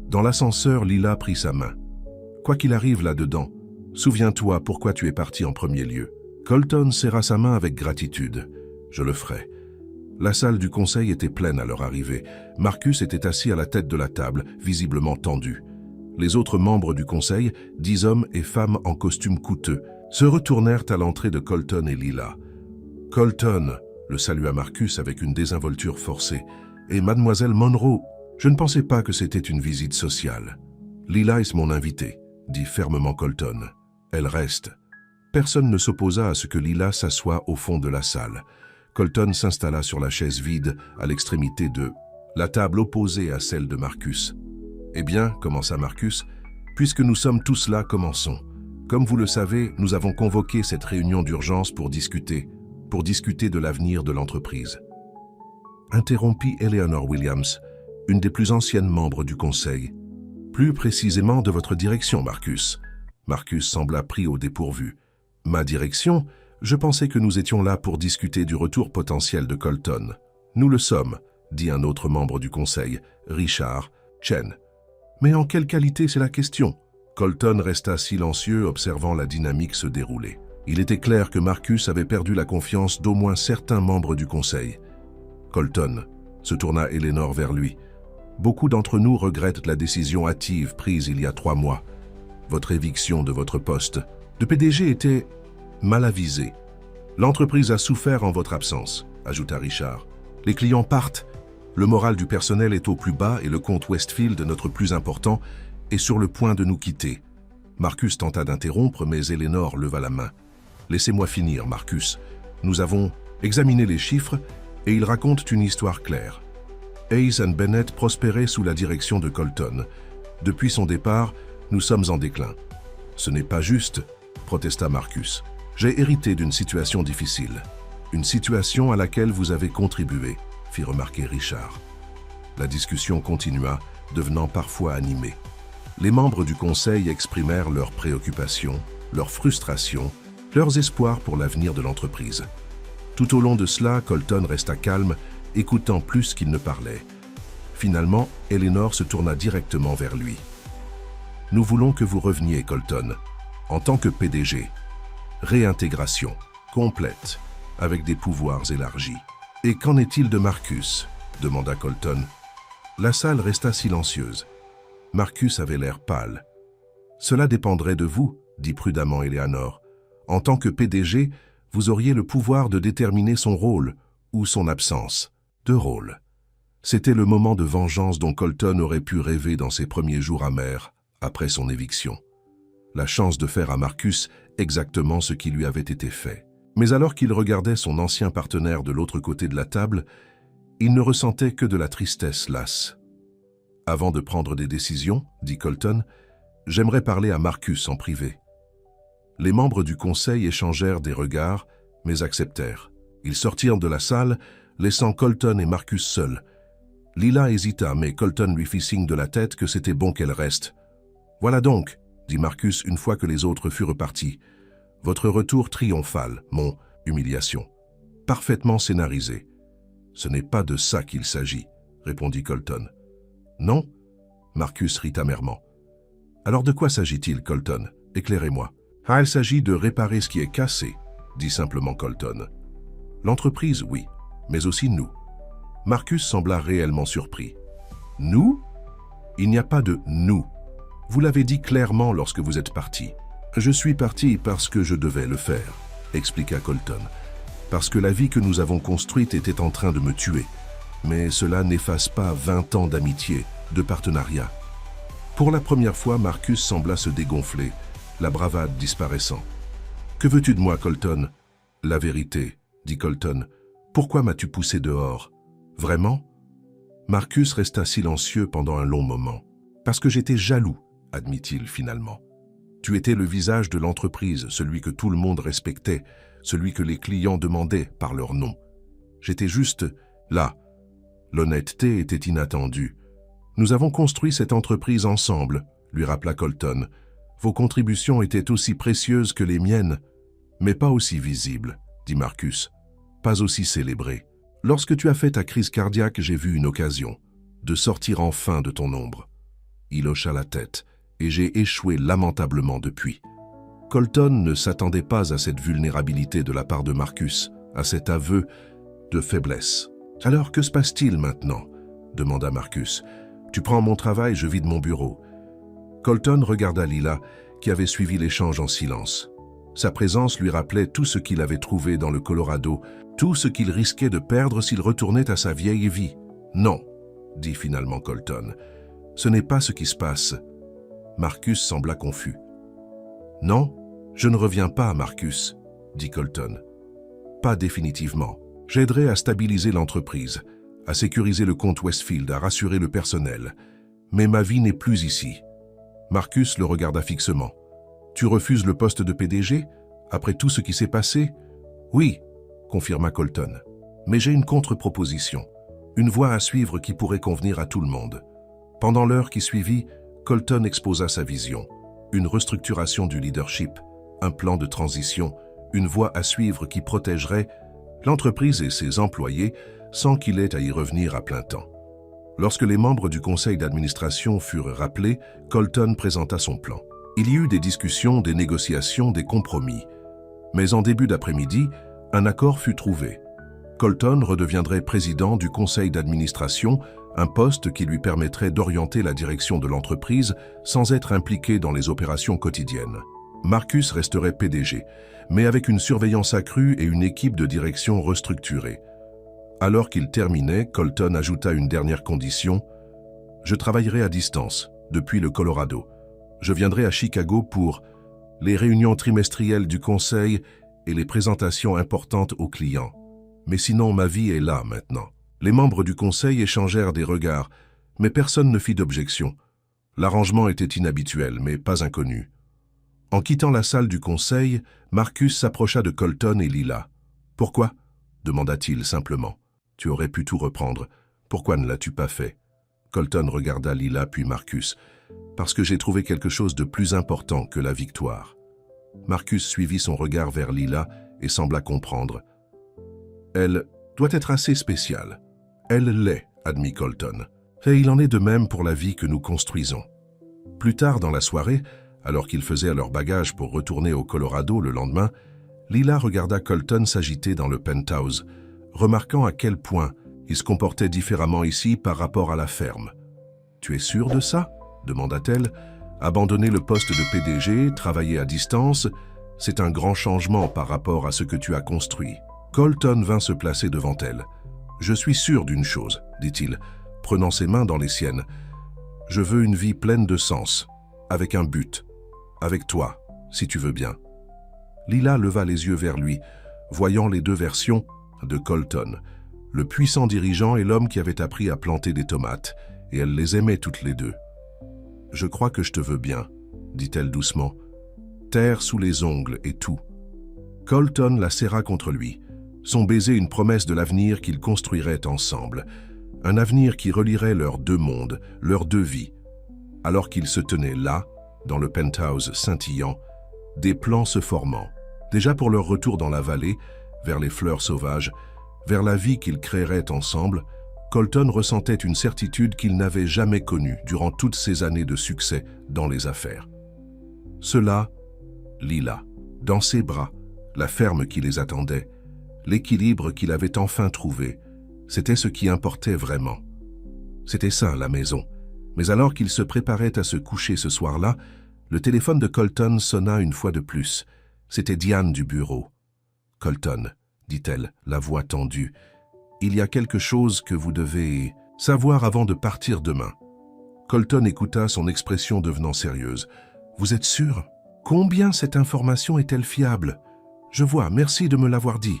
Dans l'ascenseur, Lila prit sa main. « Quoi qu'il arrive là-dedans, souviens-toi pourquoi tu es parti en premier lieu. » Colton serra sa main avec gratitude. « Je le ferai. » La salle du conseil était pleine à leur arrivée. Marcus était assis à la tête de la table, visiblement tendu. Les autres membres du conseil, 10 hommes et femmes en costumes coûteux, se retournèrent à l'entrée de Colton et Lila. « Colton !» le salua Marcus avec une désinvolture forcée. « Et mademoiselle Monroe, je ne pensais pas que c'était une visite sociale. »« Lila est mon invitée, » dit fermement Colton. « Elle reste. » Personne ne s'opposa à ce que Lila s'assoie au fond de la salle. Colton s'installa sur la chaise vide à l'extrémité de la table opposée à celle de Marcus. « Eh bien, commença Marcus, puisque nous sommes tous là, commençons. Comme vous le savez, nous avons convoqué cette réunion d'urgence pour discuter de l'avenir de l'entreprise. » Interrompit Eleanor Williams, une des plus anciennes membres du conseil. « Plus précisément de votre direction, Marcus. » Marcus sembla pris au dépourvu. « Ma direction ? Je pensais que nous étions là pour discuter du retour potentiel de Colton. »« Nous le sommes, » dit un autre membre du conseil, Richard Chen. « Mais en quelle qualité, c'est la question ?» Colton resta silencieux, observant la dynamique se dérouler. Il était clair que Marcus avait perdu la confiance d'au moins certains membres du conseil. Colton, se tourna Eleanor vers lui. « Beaucoup d'entre nous regrettent la décision hâtive prise il y a 3 mois. Votre éviction de votre poste de PDG était mal avisée. L'entreprise a souffert en votre absence, ajouta Richard. Les clients partent, le moral du personnel est au plus bas et le compte Westfield, notre plus important, est sur le point de nous quitter. » Marcus tenta d'interrompre, mais Eleanor leva la main. « Laissez-moi finir, Marcus. Nous avons examiné les chiffres et ils racontent une histoire claire. Hayes & Bennett prospérait sous la direction de Colton. Depuis son départ, nous sommes en déclin. »« Ce n'est pas juste, » protesta Marcus. « J'ai hérité d'une situation difficile. Une situation à laquelle vous avez contribué, » fit remarquer Richard. La discussion continua, devenant parfois animée. Les membres du conseil exprimèrent leurs préoccupations, leurs frustrations, leurs espoirs pour l'avenir de l'entreprise. Tout au long de cela, Colton resta calme, écoutant plus qu'il ne parlait. Finalement, Eleanor se tourna directement vers lui. « Nous voulons que vous reveniez, Colton, en tant que PDG. Réintégration, complète, avec des pouvoirs élargis. »« Et qu'en est-il de Marcus ?» demanda Colton. La salle resta silencieuse. Marcus avait l'air pâle. « Cela dépendrait de vous, dit prudemment Eleanor. En tant que PDG, vous auriez le pouvoir de déterminer son rôle ou son absence de rôle. » C'était le moment de vengeance dont Colton aurait pu rêver dans ses premiers jours amers après son éviction. La chance de faire à Marcus exactement ce qui lui avait été fait. Mais alors qu'il regardait son ancien partenaire de l'autre côté de la table, il ne ressentait que de la tristesse lasse. « Avant de prendre des décisions, dit Colton, j'aimerais parler à Marcus en privé. » Les membres du conseil échangèrent des regards, mais acceptèrent. Ils sortirent de la salle, laissant Colton et Marcus seuls. Lila hésita, mais Colton lui fit signe de la tête que c'était bon qu'elle reste. « Voilà donc, » dit Marcus une fois que les autres furent repartis. « Votre retour triomphal, mon humiliation. Parfaitement scénarisé. »« Ce n'est pas de ça qu'il s'agit, » répondit Colton. « Non ?» Marcus rit amèrement. « Alors de quoi s'agit-il, Colton? Éclairez-moi. »« Ah, il s'agit de réparer ce qui est cassé, » dit simplement Colton. « L'entreprise, oui, mais aussi nous. » Marcus sembla réellement surpris. « Nous? Il n'y a pas de « nous ». Vous l'avez dit clairement lorsque vous êtes parti. « Je suis parti parce que je devais le faire, » expliqua Colton. « Parce que la vie que nous avons construite était en train de me tuer. Mais cela n'efface pas 20 ans d'amitié, de partenariat. » Pour la première fois, Marcus sembla se dégonfler, la bravade disparaissant. « Que veux-tu de moi, Colton ?»« La vérité, » dit Colton. « Pourquoi m'as-tu poussé dehors ? Vraiment ?» Marcus resta silencieux pendant un long moment. « Parce que j'étais jaloux, » admit-il finalement. « Tu étais le visage de l'entreprise, celui que tout le monde respectait, celui que les clients demandaient par leur nom. J'étais juste là. L'honnêteté était inattendue. Nous avons construit cette entreprise ensemble, lui rappela Colton. Vos contributions étaient aussi précieuses que les miennes, mais pas aussi visibles, dit Marcus, pas aussi célébrées. Lorsque tu as fait ta crise cardiaque, j'ai vu une occasion de sortir enfin de ton ombre. » Il hocha la tête, et j'ai échoué lamentablement depuis. Colton ne s'attendait pas à cette vulnérabilité de la part de Marcus, à cet aveu de faiblesse. « Alors, que se passe-t-il maintenant ?» demanda Marcus. « Tu prends mon travail, je vide mon bureau. » Colton regarda Lila, qui avait suivi l'échange en silence. Sa présence lui rappelait tout ce qu'il avait trouvé dans le Colorado, tout ce qu'il risquait de perdre s'il retournait à sa vieille vie. « Non, » dit finalement Colton. « Ce n'est pas ce qui se passe. » Marcus sembla confus. « Non, je ne reviens pas, Marcus, » dit Colton. « Pas définitivement. J'aiderai à stabiliser l'entreprise, à sécuriser le compte Westfield, à rassurer le personnel. Mais ma vie n'est plus ici. » Marcus le regarda fixement. « Tu refuses le poste de PDG, après tout ce qui s'est passé? »« Oui, » confirma Colton. « Mais j'ai une contre-proposition, une voie à suivre qui pourrait convenir à tout le monde. » Pendant l'heure qui suivit, Colton exposa sa vision. Une restructuration du leadership, un plan de transition, une voie à suivre qui protégerait l'entreprise et ses employés sans qu'il ait à y revenir à plein temps. Lorsque les membres du conseil d'administration furent rappelés, Colton présenta son plan. Il y eut des discussions, des négociations, des compromis. Mais en début d'après-midi, un accord fut trouvé. Colton redeviendrait président du conseil d'administration, un poste qui lui permettrait d'orienter la direction de l'entreprise sans être impliqué dans les opérations quotidiennes. Marcus resterait PDG, mais avec une surveillance accrue et une équipe de direction restructurée. Alors qu'il terminait, Colton ajouta une dernière condition. « Je travaillerai à distance, depuis le Colorado. Je viendrai à Chicago pour les réunions trimestrielles du conseil et les présentations importantes aux clients. Mais sinon, ma vie est là maintenant. » Les membres du conseil échangèrent des regards, mais personne ne fit d'objection. L'arrangement était inhabituel, mais pas inconnu. En quittant la salle du conseil, Marcus s'approcha de Colton et Lila. « Pourquoi ?» demanda-t-il simplement. « Tu aurais pu tout reprendre. Pourquoi ne l'as-tu pas fait ?» Colton regarda Lila puis Marcus. « Parce que j'ai trouvé quelque chose de plus important que la victoire. » Marcus suivit son regard vers Lila et sembla comprendre. « Elle doit être assez spéciale. » « Elle l'est, » admit Colton. « Et il en est de même pour la vie que nous construisons. » Plus tard dans la soirée, alors qu'ils faisaient leur bagage pour retourner au Colorado le lendemain, Lila regarda Colton s'agiter dans le penthouse, remarquant à quel point il se comportait différemment ici par rapport à la ferme. « Tu es sûr de ça ?» demanda-t-elle. Abandonner le poste de PDG, travailler à distance, c'est un grand changement par rapport à ce que tu as construit. Colton vint se placer devant elle. « Je suis sûr d'une chose, dit-il, prenant ses mains dans les siennes. Je veux une vie pleine de sens, avec un but, avec toi, si tu veux bien. » Lila leva les yeux vers lui, voyant les deux versions de Colton, le puissant dirigeant et l'homme qui avait appris à planter des tomates, et elle les aimait toutes les deux. « Je crois que je te veux bien, » dit-elle doucement. « Terre sous les ongles et tout. » Colton la serra contre lui, son baiser une promesse de l'avenir qu'ils construiraient ensemble, un avenir qui relierait leurs deux mondes, leurs deux vies. Alors qu'ils se tenaient là, dans le penthouse scintillant, des plans se formant, déjà pour leur retour dans la vallée, vers les fleurs sauvages, vers la vie qu'ils créeraient ensemble. Colton ressentait une certitude qu'il n'avait jamais connue durant toutes ces années de succès dans les affaires. Cela, Lila, dans ses bras, la ferme qui les attendait, l'équilibre qu'il avait enfin trouvé, c'était ce qui importait vraiment. C'était ça, la maison. Mais alors qu'il se préparait à se coucher ce soir-là, le téléphone de Colton sonna une fois de plus. C'était Diane du bureau. « Colton, » dit-elle, la voix tendue, « il y a quelque chose que vous devez savoir avant de partir demain. » Colton écouta, son expression devenant sérieuse. « Vous êtes sûr? Combien cette information est-elle fiable? Je vois, merci de me l'avoir dit. »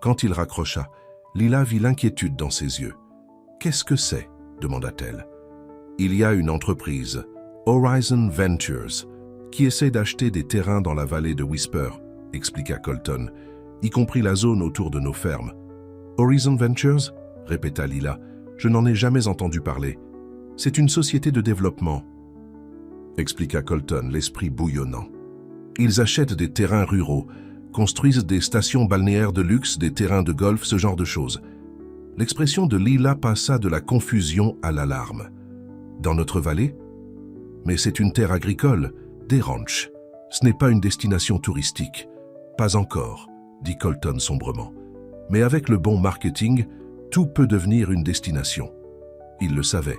Quand il raccrocha, Lila vit l'inquiétude dans ses yeux. « Qu'est-ce que c'est ?» demanda-t-elle. « Il y a une entreprise, Horizon Ventures, qui essaie d'acheter des terrains dans la vallée de Whisper, » expliqua Colton, « y compris la zone autour de nos fermes. »« Horizon Ventures ?» répéta Lila. « Je n'en ai jamais entendu parler. C'est une société de développement, » expliqua Colton, l'esprit bouillonnant. « Ils achètent des terrains ruraux, construisent des stations balnéaires de luxe, des terrains de golf, ce genre de choses. » L'expression de Lila passa de la confusion à l'alarme. « Dans notre vallée ? Mais c'est une terre agricole, des ranchs. Ce n'est pas une destination touristique. »« Pas encore, » dit Colton sombrement. « Mais avec le bon marketing, tout peut devenir une destination. » Il le savait.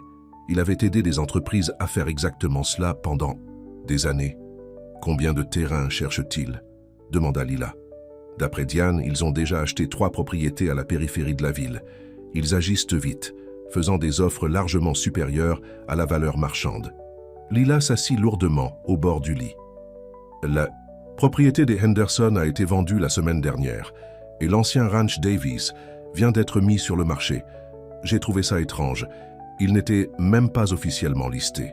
Il avait aidé des entreprises à faire exactement cela pendant des années. « Combien de terrains cherchent-ils » demanda Lila. D'après Diane, ils ont déjà acheté 3 propriétés à la périphérie de la ville. Ils agissent vite, faisant des offres largement supérieures à la valeur marchande. Lila s'assit lourdement au bord du lit. La propriété des Henderson a été vendue la semaine dernière et l'ancien ranch Davies vient d'être mis sur le marché. J'ai trouvé ça étrange. Il n'était même pas officiellement listé.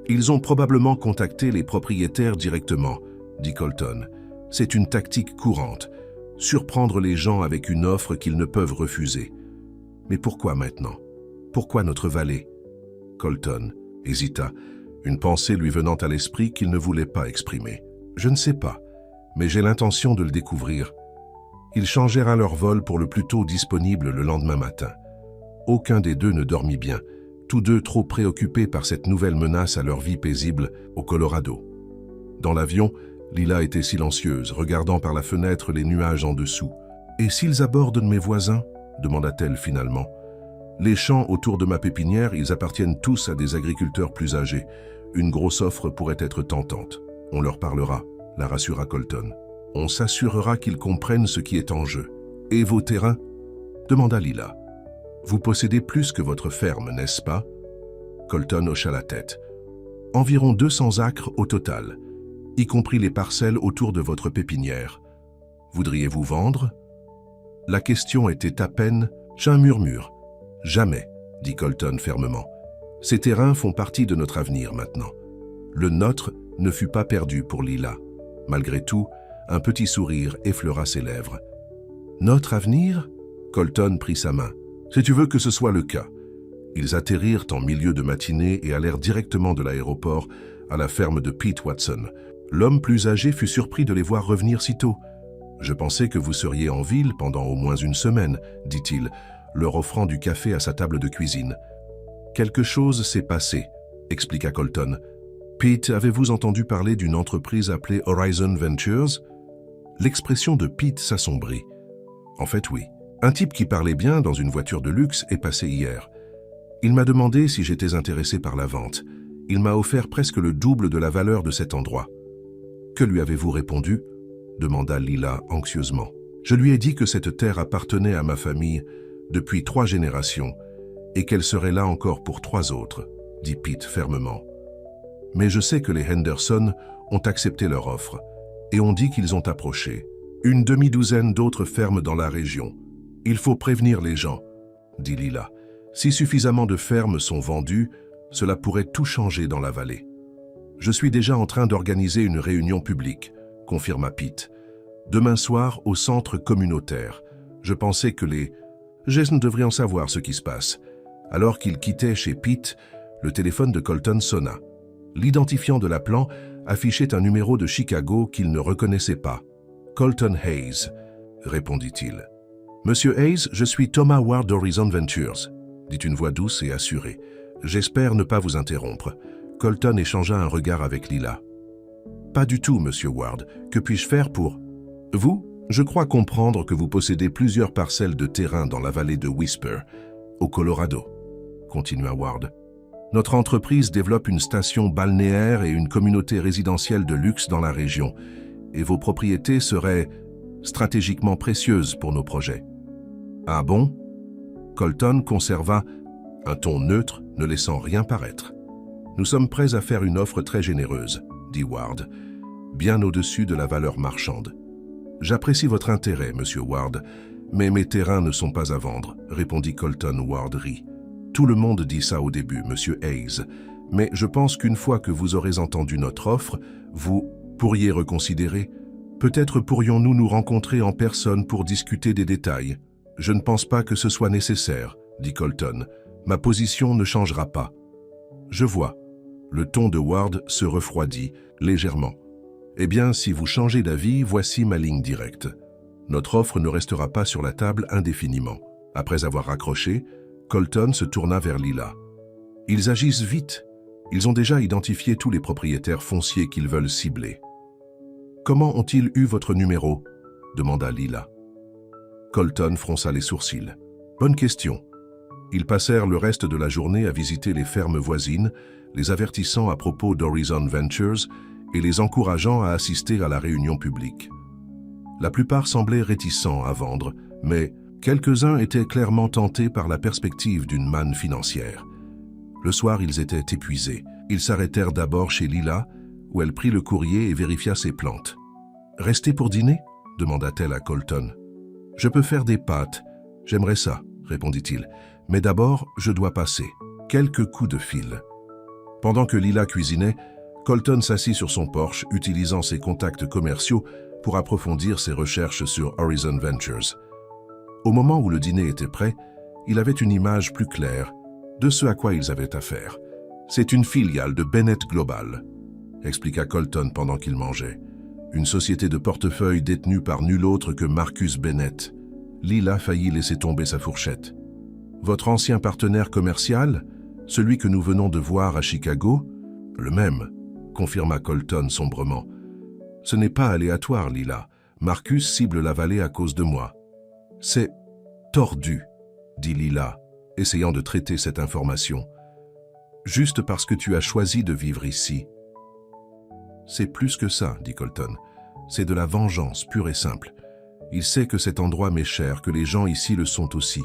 Ils ont probablement contacté les propriétaires directement, dit Colton. C'est une tactique courante, surprendre les gens avec une offre qu'ils ne peuvent refuser. Mais pourquoi maintenant? Pourquoi notre vallée? Colton hésita, une pensée lui venant à l'esprit qu'il ne voulait pas exprimer. Je ne sais pas, mais j'ai l'intention de le découvrir. Ils changèrent leur vol pour le plus tôt disponible le lendemain matin. Aucun des deux ne dormit bien, tous deux trop préoccupés par cette nouvelle menace à leur vie paisible au Colorado. Dans l'avion, Lila était silencieuse, regardant par la fenêtre les nuages en dessous. « Et s'ils abordent mes voisins ?» demanda-t-elle finalement. « Les champs autour de ma pépinière, ils appartiennent tous à des agriculteurs plus âgés. Une grosse offre pourrait être tentante. On leur parlera, » la rassura Colton. « On s'assurera qu'ils comprennent ce qui est en jeu. Et vos terrains ?» demanda Lila. « Vous possédez plus que votre ferme, n'est-ce pas ?» Colton hocha la tête. « Environ 200 acres au total, y compris les parcelles autour de votre pépinière. Voudriez-vous vendre ?» La question était à peine un murmure. « Jamais, » dit Colton fermement. « Ces terrains font partie de notre avenir maintenant. » Le nôtre ne fut pas perdu pour Lila. Malgré tout, un petit sourire effleura ses lèvres. « Notre avenir ?» Colton prit sa main. « Si tu veux que ce soit le cas. » Ils atterrirent en milieu de matinée et allèrent directement de l'aéroport à la ferme de Pete Watson. L'homme plus âgé fut surpris de les voir revenir si tôt. « Je pensais que vous seriez en ville pendant au moins une semaine, » dit-il, leur offrant du café à sa table de cuisine. « Quelque chose s'est passé, » expliqua Colton. « Pete, avez-vous entendu parler d'une entreprise appelée Horizon Ventures ?» L'expression de Pete s'assombrit. « En fait, oui. Un type qui parlait bien dans une voiture de luxe est passé hier. Il m'a demandé si j'étais intéressé par la vente. Il m'a offert presque le double de la valeur de cet endroit. Que lui avez-vous répondu? Demanda Lila anxieusement. Je lui ai dit que cette terre appartenait à ma famille depuis 3 générations et qu'elle serait là encore pour 3 autres, dit Pete fermement. Mais je sais que les Henderson ont accepté leur offre et ont dit qu'ils ont approché une demi-douzaine d'autres fermes dans la région. Il faut prévenir les gens, dit Lila. Si suffisamment de fermes sont vendues, cela pourrait tout changer dans la vallée. Je suis déjà en train d'organiser une réunion publique, confirma Pete. Demain soir, au centre communautaire. Je pensais que les Jason devraient en savoir ce qui se passe. Alors qu'il quittait chez Pete, le téléphone de Colton sonna. L'identifiant de l'appelant affichait un numéro de Chicago qu'il ne reconnaissait pas. « Colton Hayes », répondit-il. « Monsieur Hayes, je suis Thomas Ward d'Horizon Ventures », dit une voix douce et assurée. « J'espère ne pas vous interrompre. » Colton échangea un regard avec Lila. « Pas du tout, Monsieur Ward. Que puis-je faire pour... » « Vous, je crois comprendre que vous possédez plusieurs parcelles de terrain dans la vallée de Whisper, au Colorado, » continua Ward. « Notre entreprise développe une station balnéaire et une communauté résidentielle de luxe dans la région, et vos propriétés seraient stratégiquement précieuses pour nos projets. » « Ah bon ?» Colton conserva un ton neutre, ne laissant rien paraître. « Nous sommes prêts à faire une offre très généreuse, » dit Ward, bien au-dessus de la valeur marchande. « J'apprécie votre intérêt, Monsieur Ward, mais mes terrains ne sont pas à vendre, » répondit Colton. Ward rit. « Tout le monde dit ça au début, Monsieur Hayes, mais je pense qu'une fois que vous aurez entendu notre offre, vous pourriez reconsidérer. Peut-être pourrions-nous nous rencontrer en personne pour discuter des détails. »« Je ne pense pas que ce soit nécessaire, » dit Colton. « Ma position ne changera pas. »« Je vois. » Le ton de Ward se refroidit légèrement. Eh bien, si vous changez d'avis, voici ma ligne directe. Notre offre ne restera pas sur la table indéfiniment. Après avoir raccroché, Colton se tourna vers Lila. Ils agissent vite. Ils ont déjà identifié tous les propriétaires fonciers qu'ils veulent cibler. Comment ont-ils eu votre numéro? Demanda Lila. Colton fronça les sourcils. Bonne question. Ils passèrent le reste de la journée à visiter les fermes voisines, les avertissant à propos d'Horizon Ventures et les encourageant à assister à la réunion publique. La plupart semblaient réticents à vendre, mais quelques-uns étaient clairement tentés par la perspective d'une manne financière. Le soir, ils étaient épuisés. Ils s'arrêtèrent d'abord chez Lila, où elle prit le courrier et vérifia ses plantes. « Restez pour dîner ?» demanda-t-elle à Colton. « Je peux faire des pâtes. J'aimerais ça, » répondit-il. « Mais d'abord, je dois passer. » Quelques coups de fil. Pendant que Lila cuisinait, Colton s'assit sur son porche, utilisant ses contacts commerciaux pour approfondir ses recherches sur Horizon Ventures. Au moment où le dîner était prêt, il avait une image plus claire de ce à quoi ils avaient affaire. « C'est une filiale de Bennett Global », expliqua Colton pendant qu'il mangeait. « Une société de portefeuille détenue par nul autre que Marcus Bennett. » Lila faillit laisser tomber sa fourchette. « Votre ancien partenaire commercial, celui que nous venons de voir à Chicago, le même, » confirma Colton sombrement. « Ce n'est pas aléatoire, Lila. Marcus cible la vallée à cause de moi. »« C'est tordu, » dit Lila, essayant de traiter cette information. « Juste parce que tu as choisi de vivre ici. »« C'est plus que ça, » dit Colton. « C'est de la vengeance pure et simple. Il sait que cet endroit m'est cher, que les gens ici le sont aussi.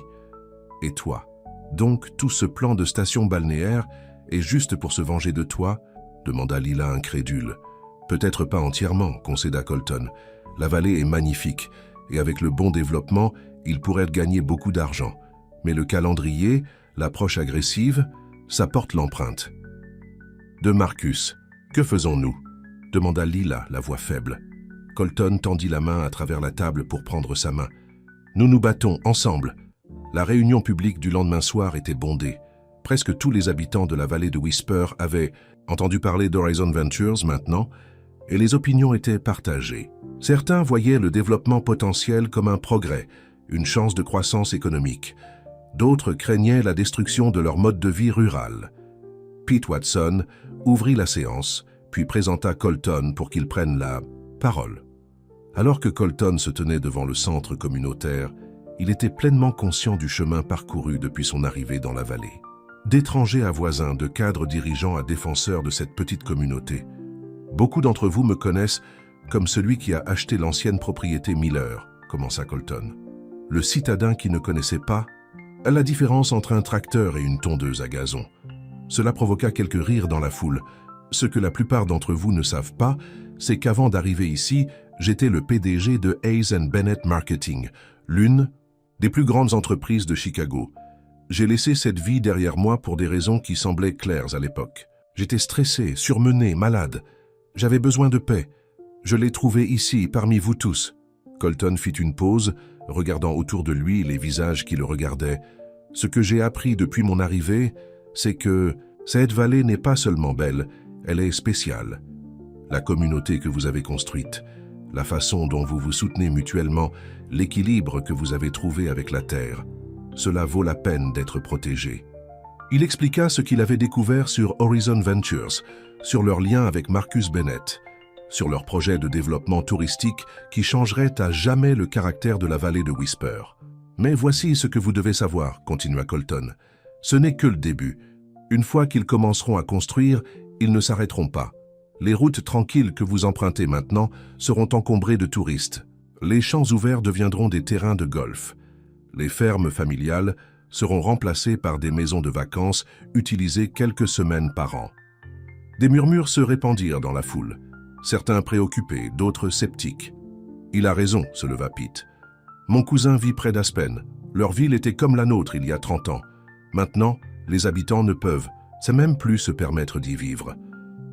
Et toi? Donc tout ce plan de station balnéaire est juste pour se venger de toi ?» demanda Lila incrédule. « Peut-être pas entièrement, » concéda Colton. « La vallée est magnifique, et avec le bon développement, il pourrait gagner beaucoup d'argent. Mais le calendrier, l'approche agressive, ça porte l'empreinte. »« De Marcus, que faisons-nous » demanda Lila, la voix faible. Colton tendit la main à travers la table pour prendre sa main. « Nous nous battons ensemble. » La réunion publique du lendemain soir était bondée. Presque tous les habitants de la vallée de Whisper avaient entendu parler d'Horizon Ventures maintenant, et les opinions étaient partagées. Certains voyaient le développement potentiel comme un progrès, une chance de croissance économique. D'autres craignaient la destruction de leur mode de vie rural. Pete Watson ouvrit la séance, puis présenta Colton pour qu'il prenne la parole. Alors que Colton se tenait devant le centre communautaire, il était pleinement conscient du chemin parcouru depuis son arrivée dans la vallée. D'étrangers à voisins, de cadres dirigeants à défenseurs de cette petite communauté. Beaucoup d'entre vous me connaissent comme celui qui a acheté l'ancienne propriété Miller, commença Colton. Le citadin qui ne connaissait pas la différence entre un tracteur et une tondeuse à gazon. Cela provoqua quelques rires dans la foule. Ce que la plupart d'entre vous ne savent pas, c'est qu'avant d'arriver ici, j'étais le PDG de Hayes & Bennett Marketing, l'une des plus grandes entreprises de Chicago. J'ai laissé cette vie derrière moi pour des raisons qui semblaient claires à l'époque. J'étais stressé, surmené, malade. J'avais besoin de paix. Je l'ai trouvé ici, parmi vous tous. Colton fit une pause, regardant autour de lui les visages qui le regardaient. Ce que j'ai appris depuis mon arrivée, c'est que cette vallée n'est pas seulement belle, elle est spéciale. La communauté que vous avez construite, la façon dont vous vous soutenez mutuellement, l'équilibre que vous avez trouvé avec la terre, cela vaut la peine d'être protégé. Il expliqua ce qu'il avait découvert sur Horizon Ventures, sur leur lien avec Marcus Bennett, sur leur projet de développement touristique qui changerait à jamais le caractère de la vallée de Whisper. Mais voici ce que vous devez savoir, continua Colton. Ce n'est que le début. Une fois qu'ils commenceront à construire, ils ne s'arrêteront pas. Les routes tranquilles que vous empruntez maintenant seront encombrées de touristes. Les champs ouverts deviendront des terrains de golf. Les fermes familiales seront remplacées par des maisons de vacances utilisées quelques semaines par an. Des murmures se répandirent dans la foule. Certains préoccupés, d'autres sceptiques. Il a raison, se leva Pete. Mon cousin vit près d'Aspen. Leur ville était comme la nôtre il y a 30 ans. Maintenant, les habitants ne peuvent, c'est même plus se permettre d'y vivre.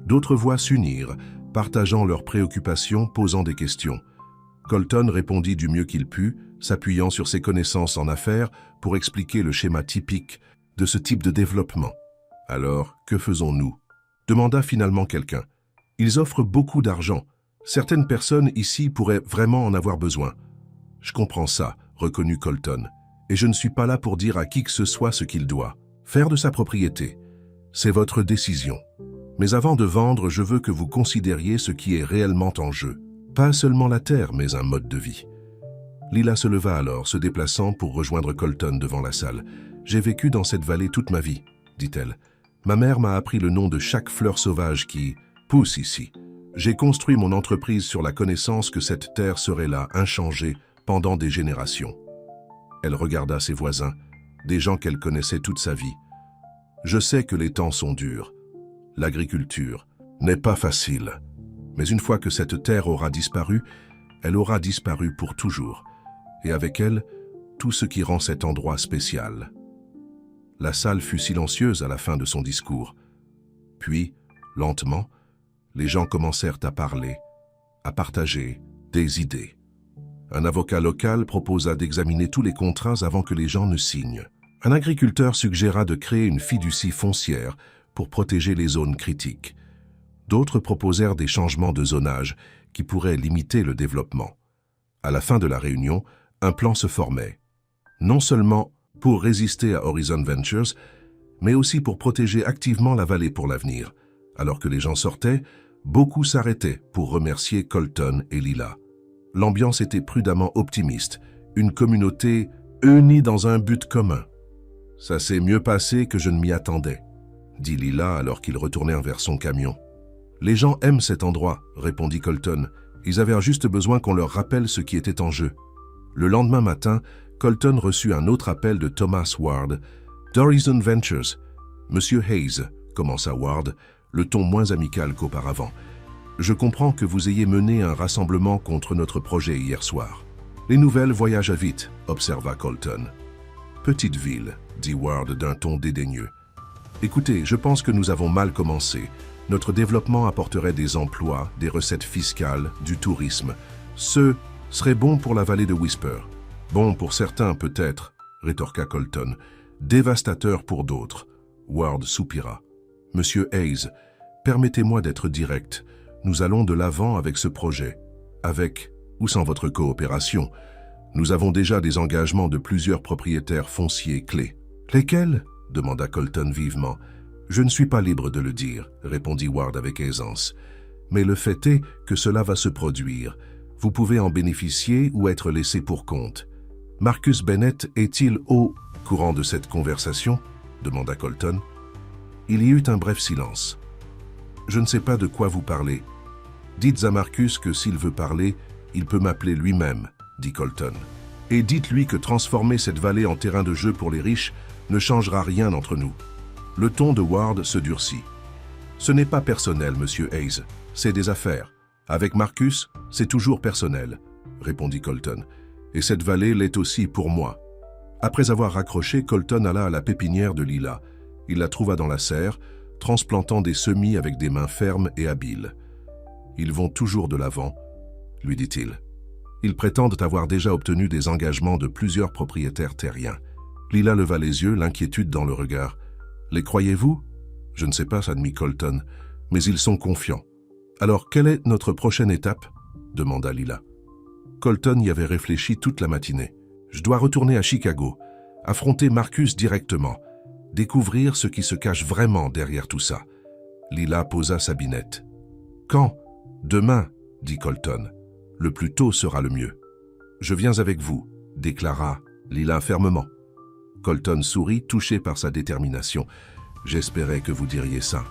D'autres voix s'unirent, partageant leurs préoccupations, posant des questions. Colton répondit du mieux qu'il put, s'appuyant sur ses connaissances en affaires pour expliquer le schéma typique de ce type de développement. « Alors, que faisons-nous » demanda finalement quelqu'un. « Ils offrent beaucoup d'argent. Certaines personnes ici pourraient vraiment en avoir besoin. »« Je comprends ça, » reconnut Colton. « Et je ne suis pas là pour dire à qui que ce soit ce qu'il doit. Faire de sa propriété, c'est votre décision. Mais avant de vendre, je veux que vous considériez ce qui est réellement en jeu. Pas seulement la terre, mais un mode de vie. » Lila se leva alors, se déplaçant pour rejoindre Colton devant la salle. « J'ai vécu dans cette vallée toute ma vie, » dit-elle. « Ma mère m'a appris le nom de chaque fleur sauvage qui pousse ici. J'ai construit mon entreprise sur la connaissance que cette terre serait là, inchangée, pendant des générations. » Elle regarda ses voisins, des gens qu'elle connaissait toute sa vie. « Je sais que les temps sont durs. L'agriculture n'est pas facile. Mais une fois que cette terre aura disparu, elle aura disparu pour toujours. Et avec elle, tout ce qui rend cet endroit spécial. » La salle fut silencieuse à la fin de son discours. Puis, lentement, les gens commencèrent à parler, à partager des idées. Un avocat local proposa d'examiner tous les contrats avant que les gens ne signent. Un agriculteur suggéra de créer une fiducie foncière pour protéger les zones critiques. D'autres proposèrent des changements de zonage qui pourraient limiter le développement. À la fin de la réunion, un plan se formait. Non seulement pour résister à Horizon Ventures, mais aussi pour protéger activement la vallée pour l'avenir. Alors que les gens sortaient, beaucoup s'arrêtaient pour remercier Colton et Lila. L'ambiance était prudemment optimiste, une communauté unie dans un but commun. « Ça s'est mieux passé que je ne m'y attendais », dit Lila alors qu'ils retournèrent vers son camion. « Les gens aiment cet endroit », répondit Colton. « Ils avaient juste besoin qu'on leur rappelle ce qui était en jeu. » Le lendemain matin, Colton reçut un autre appel de Thomas Ward, d'Horizon Ventures. « Monsieur Hayes », commença Ward, le ton moins amical qu'auparavant. « Je comprends que vous ayez mené un rassemblement contre notre projet hier soir. »« Les nouvelles voyagent vite », observa Colton. « Petite ville », dit Ward d'un ton dédaigneux. « Écoutez, je pense que nous avons mal commencé. Notre développement apporterait des emplois, des recettes fiscales, du tourisme. Ce serait bon pour la vallée de Whisper. »« Bon pour certains peut-être, » rétorqua Colton. « Dévastateur pour d'autres. » Ward soupira. « Monsieur Hayes, permettez-moi d'être direct. Nous allons de l'avant avec ce projet. Avec ou sans votre coopération. Nous avons déjà des engagements de plusieurs propriétaires fonciers clés. »« Lesquels ?» demanda Colton vivement. « Je ne suis pas libre de le dire, » répondit Ward avec aisance. « Mais le fait est que cela va se produire. Vous pouvez en bénéficier ou être laissé pour compte. Marcus Bennett est-il au courant de cette conversation ?» demanda Colton. Il y eut un bref silence. Je ne sais pas de quoi vous parlez. Dites à Marcus que s'il veut parler, il peut m'appeler lui-même, dit Colton. Et dites-lui que transformer cette vallée en terrain de jeu pour les riches ne changera rien entre nous. Le ton de Ward se durcit. Ce n'est pas personnel, monsieur Hayes, c'est des affaires. Avec Marcus, c'est toujours personnel, répondit Colton. Et cette vallée l'est aussi pour moi. Après avoir raccroché, Colton alla à la pépinière de Lila. Il la trouva dans la serre, transplantant des semis avec des mains fermes et habiles. Ils vont toujours de l'avant, lui dit-il. Ils prétendent avoir déjà obtenu des engagements de plusieurs propriétaires terriens. Lila leva les yeux, l'inquiétude dans le regard. Les croyez-vous? Je ne sais pas, admit Colton, mais ils sont confiants. Alors, quelle est notre prochaine étape? Demanda Lila. Colton y avait réfléchi toute la matinée. Je dois retourner à Chicago, affronter Marcus directement, découvrir ce qui se cache vraiment derrière tout ça. Lila posa sa binette. Quand? Demain, dit Colton. Le plus tôt sera le mieux. Je viens avec vous, déclara Lila fermement. Colton sourit, touché par sa détermination. J'espérais que vous diriez ça.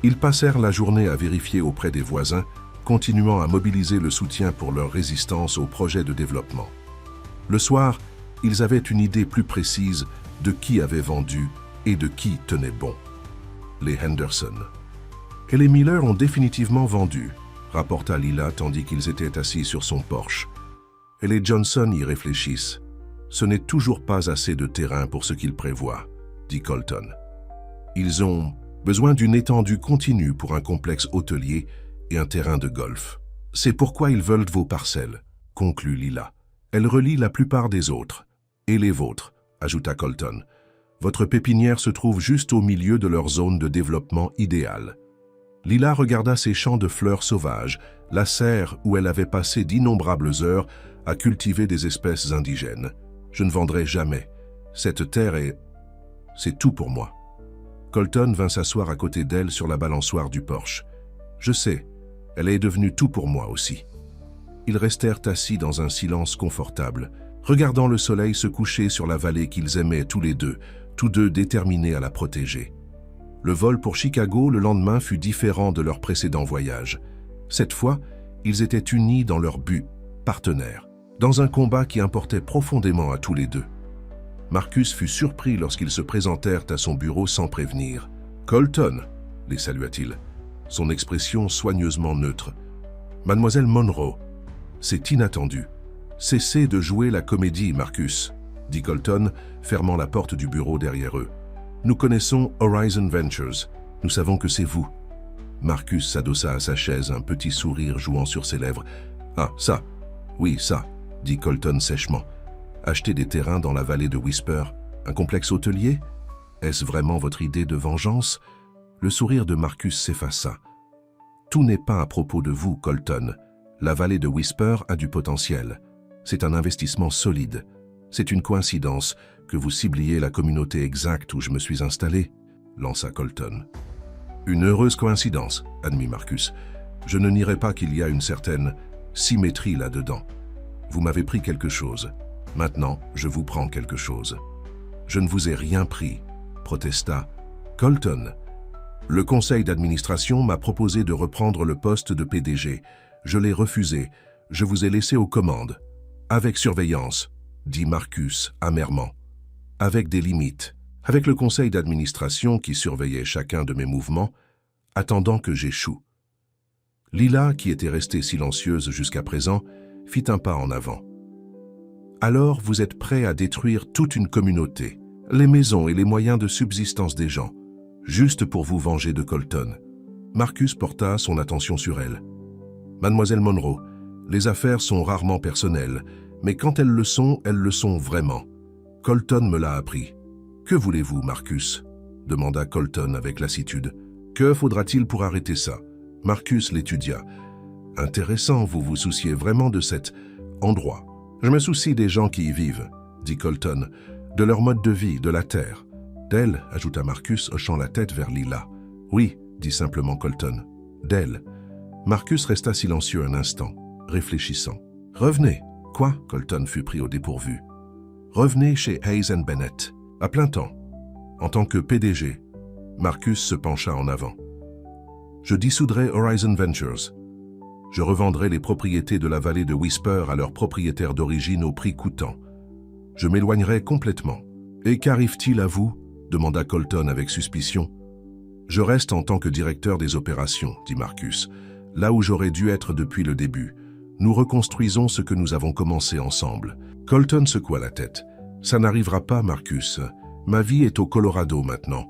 Ils passèrent la journée à vérifier auprès des voisins, continuant à mobiliser le soutien pour leur résistance au projet de développement. Le soir, ils avaient une idée plus précise de qui avait vendu et de qui tenait bon. Les Henderson. Et les Miller ont définitivement vendu, rapporta Lila tandis qu'ils étaient assis sur son porche. Et les Johnson y réfléchissent. Ce n'est toujours pas assez de terrain pour ce qu'ils prévoient, dit Colton. Ils ont besoin d'une étendue continue pour un complexe hôtelier et un terrain de golf. C'est pourquoi ils veulent vos parcelles, conclut Lila. Elle relie la plupart des autres. Et les vôtres, ajouta Colton. Votre pépinière se trouve juste au milieu de leur zone de développement idéale. Lila regarda ces champs de fleurs sauvages, la serre où elle avait passé d'innombrables heures à cultiver des espèces indigènes. Je ne vendrai jamais. Cette terre est... c'est tout pour moi. Colton vint s'asseoir à côté d'elle sur la balançoire du porche. Je sais, elle est devenue tout pour moi aussi. Ils restèrent assis dans un silence confortable, regardant le soleil se coucher sur la vallée qu'ils aimaient tous deux déterminés à la protéger. Le vol pour Chicago le lendemain fut différent de leur précédent voyage. Cette fois, ils étaient unis dans leur but, partenaires, dans un combat qui importait profondément à tous les deux. Marcus fut surpris lorsqu'ils se présentèrent à son bureau sans prévenir. « Colton !» les salua-t-il, son expression soigneusement neutre. « Mademoiselle Monroe, c'est inattendu. Cessez de jouer la comédie, Marcus, » dit Colton, fermant la porte du bureau derrière eux. « Nous connaissons Horizon Ventures. Nous savons que c'est vous. » Marcus s'adossa à sa chaise, un petit sourire jouant sur ses lèvres. « Ah, ça. Oui, ça, » dit Colton sèchement. « Acheter des terrains dans la vallée de Whisper, un complexe hôtelier? Est-ce vraiment votre idée de vengeance ?» Le sourire de Marcus s'effaça. « Tout n'est pas à propos de vous, Colton. La vallée de Whisper a du potentiel. C'est un investissement solide. C'est une coïncidence que vous cibliez la communauté exacte où je me suis installé, » lança Colton. « Une heureuse coïncidence, » admit Marcus. « Je ne nierai pas qu'il y a une certaine symétrie là-dedans. Vous m'avez pris quelque chose. Maintenant, je vous prends quelque chose. »« Je ne vous ai rien pris, » protesta Colton. « Le conseil d'administration m'a proposé de reprendre le poste de PDG. Je l'ai refusé. Je vous ai laissé aux commandes. Avec surveillance, » dit Marcus amèrement. « Avec des limites. Avec le conseil d'administration qui surveillait chacun de mes mouvements, attendant que j'échoue. » Lila, qui était restée silencieuse jusqu'à présent, fit un pas en avant. « Alors vous êtes prêt à détruire toute une communauté, les maisons et les moyens de subsistance des gens, juste pour vous venger de Colton. » Marcus porta son attention sur elle. « Mademoiselle Monroe, les affaires sont rarement personnelles, mais quand elles le sont vraiment. Colton me l'a appris. »« Que voulez-vous, Marcus ?» demanda Colton avec lassitude. « Que faudra-t-il pour arrêter ça ?» Marcus l'étudia. « Intéressant, vous vous souciez vraiment de cet endroit. »« Je me soucie des gens qui y vivent, » dit Colton, « de leur mode de vie, de la terre. »« D'elle, » ajouta Marcus, hochant la tête vers Lila. « Oui, » dit simplement Colton. « D'elle. » Marcus resta silencieux un instant, réfléchissant. « Revenez. »« Quoi ?» Colton fut pris au dépourvu. « Revenez chez Hayes & Bennett, à plein temps. En tant que PDG, Marcus se pencha en avant. Je dissoudrai Horizon Ventures. Je revendrai les propriétés de la vallée de Whisper à leurs propriétaires d'origine au prix coûtant. Je m'éloignerai complètement. « Et qu'arrive-t-il à vous » demanda Colton avec suspicion. « Je reste en tant que directeur des opérations, » dit Marcus, « là où j'aurais dû être depuis le début. Nous reconstruisons ce que nous avons commencé ensemble. » Colton secoua la tête. « Ça n'arrivera pas, Marcus. Ma vie est au Colorado maintenant. »«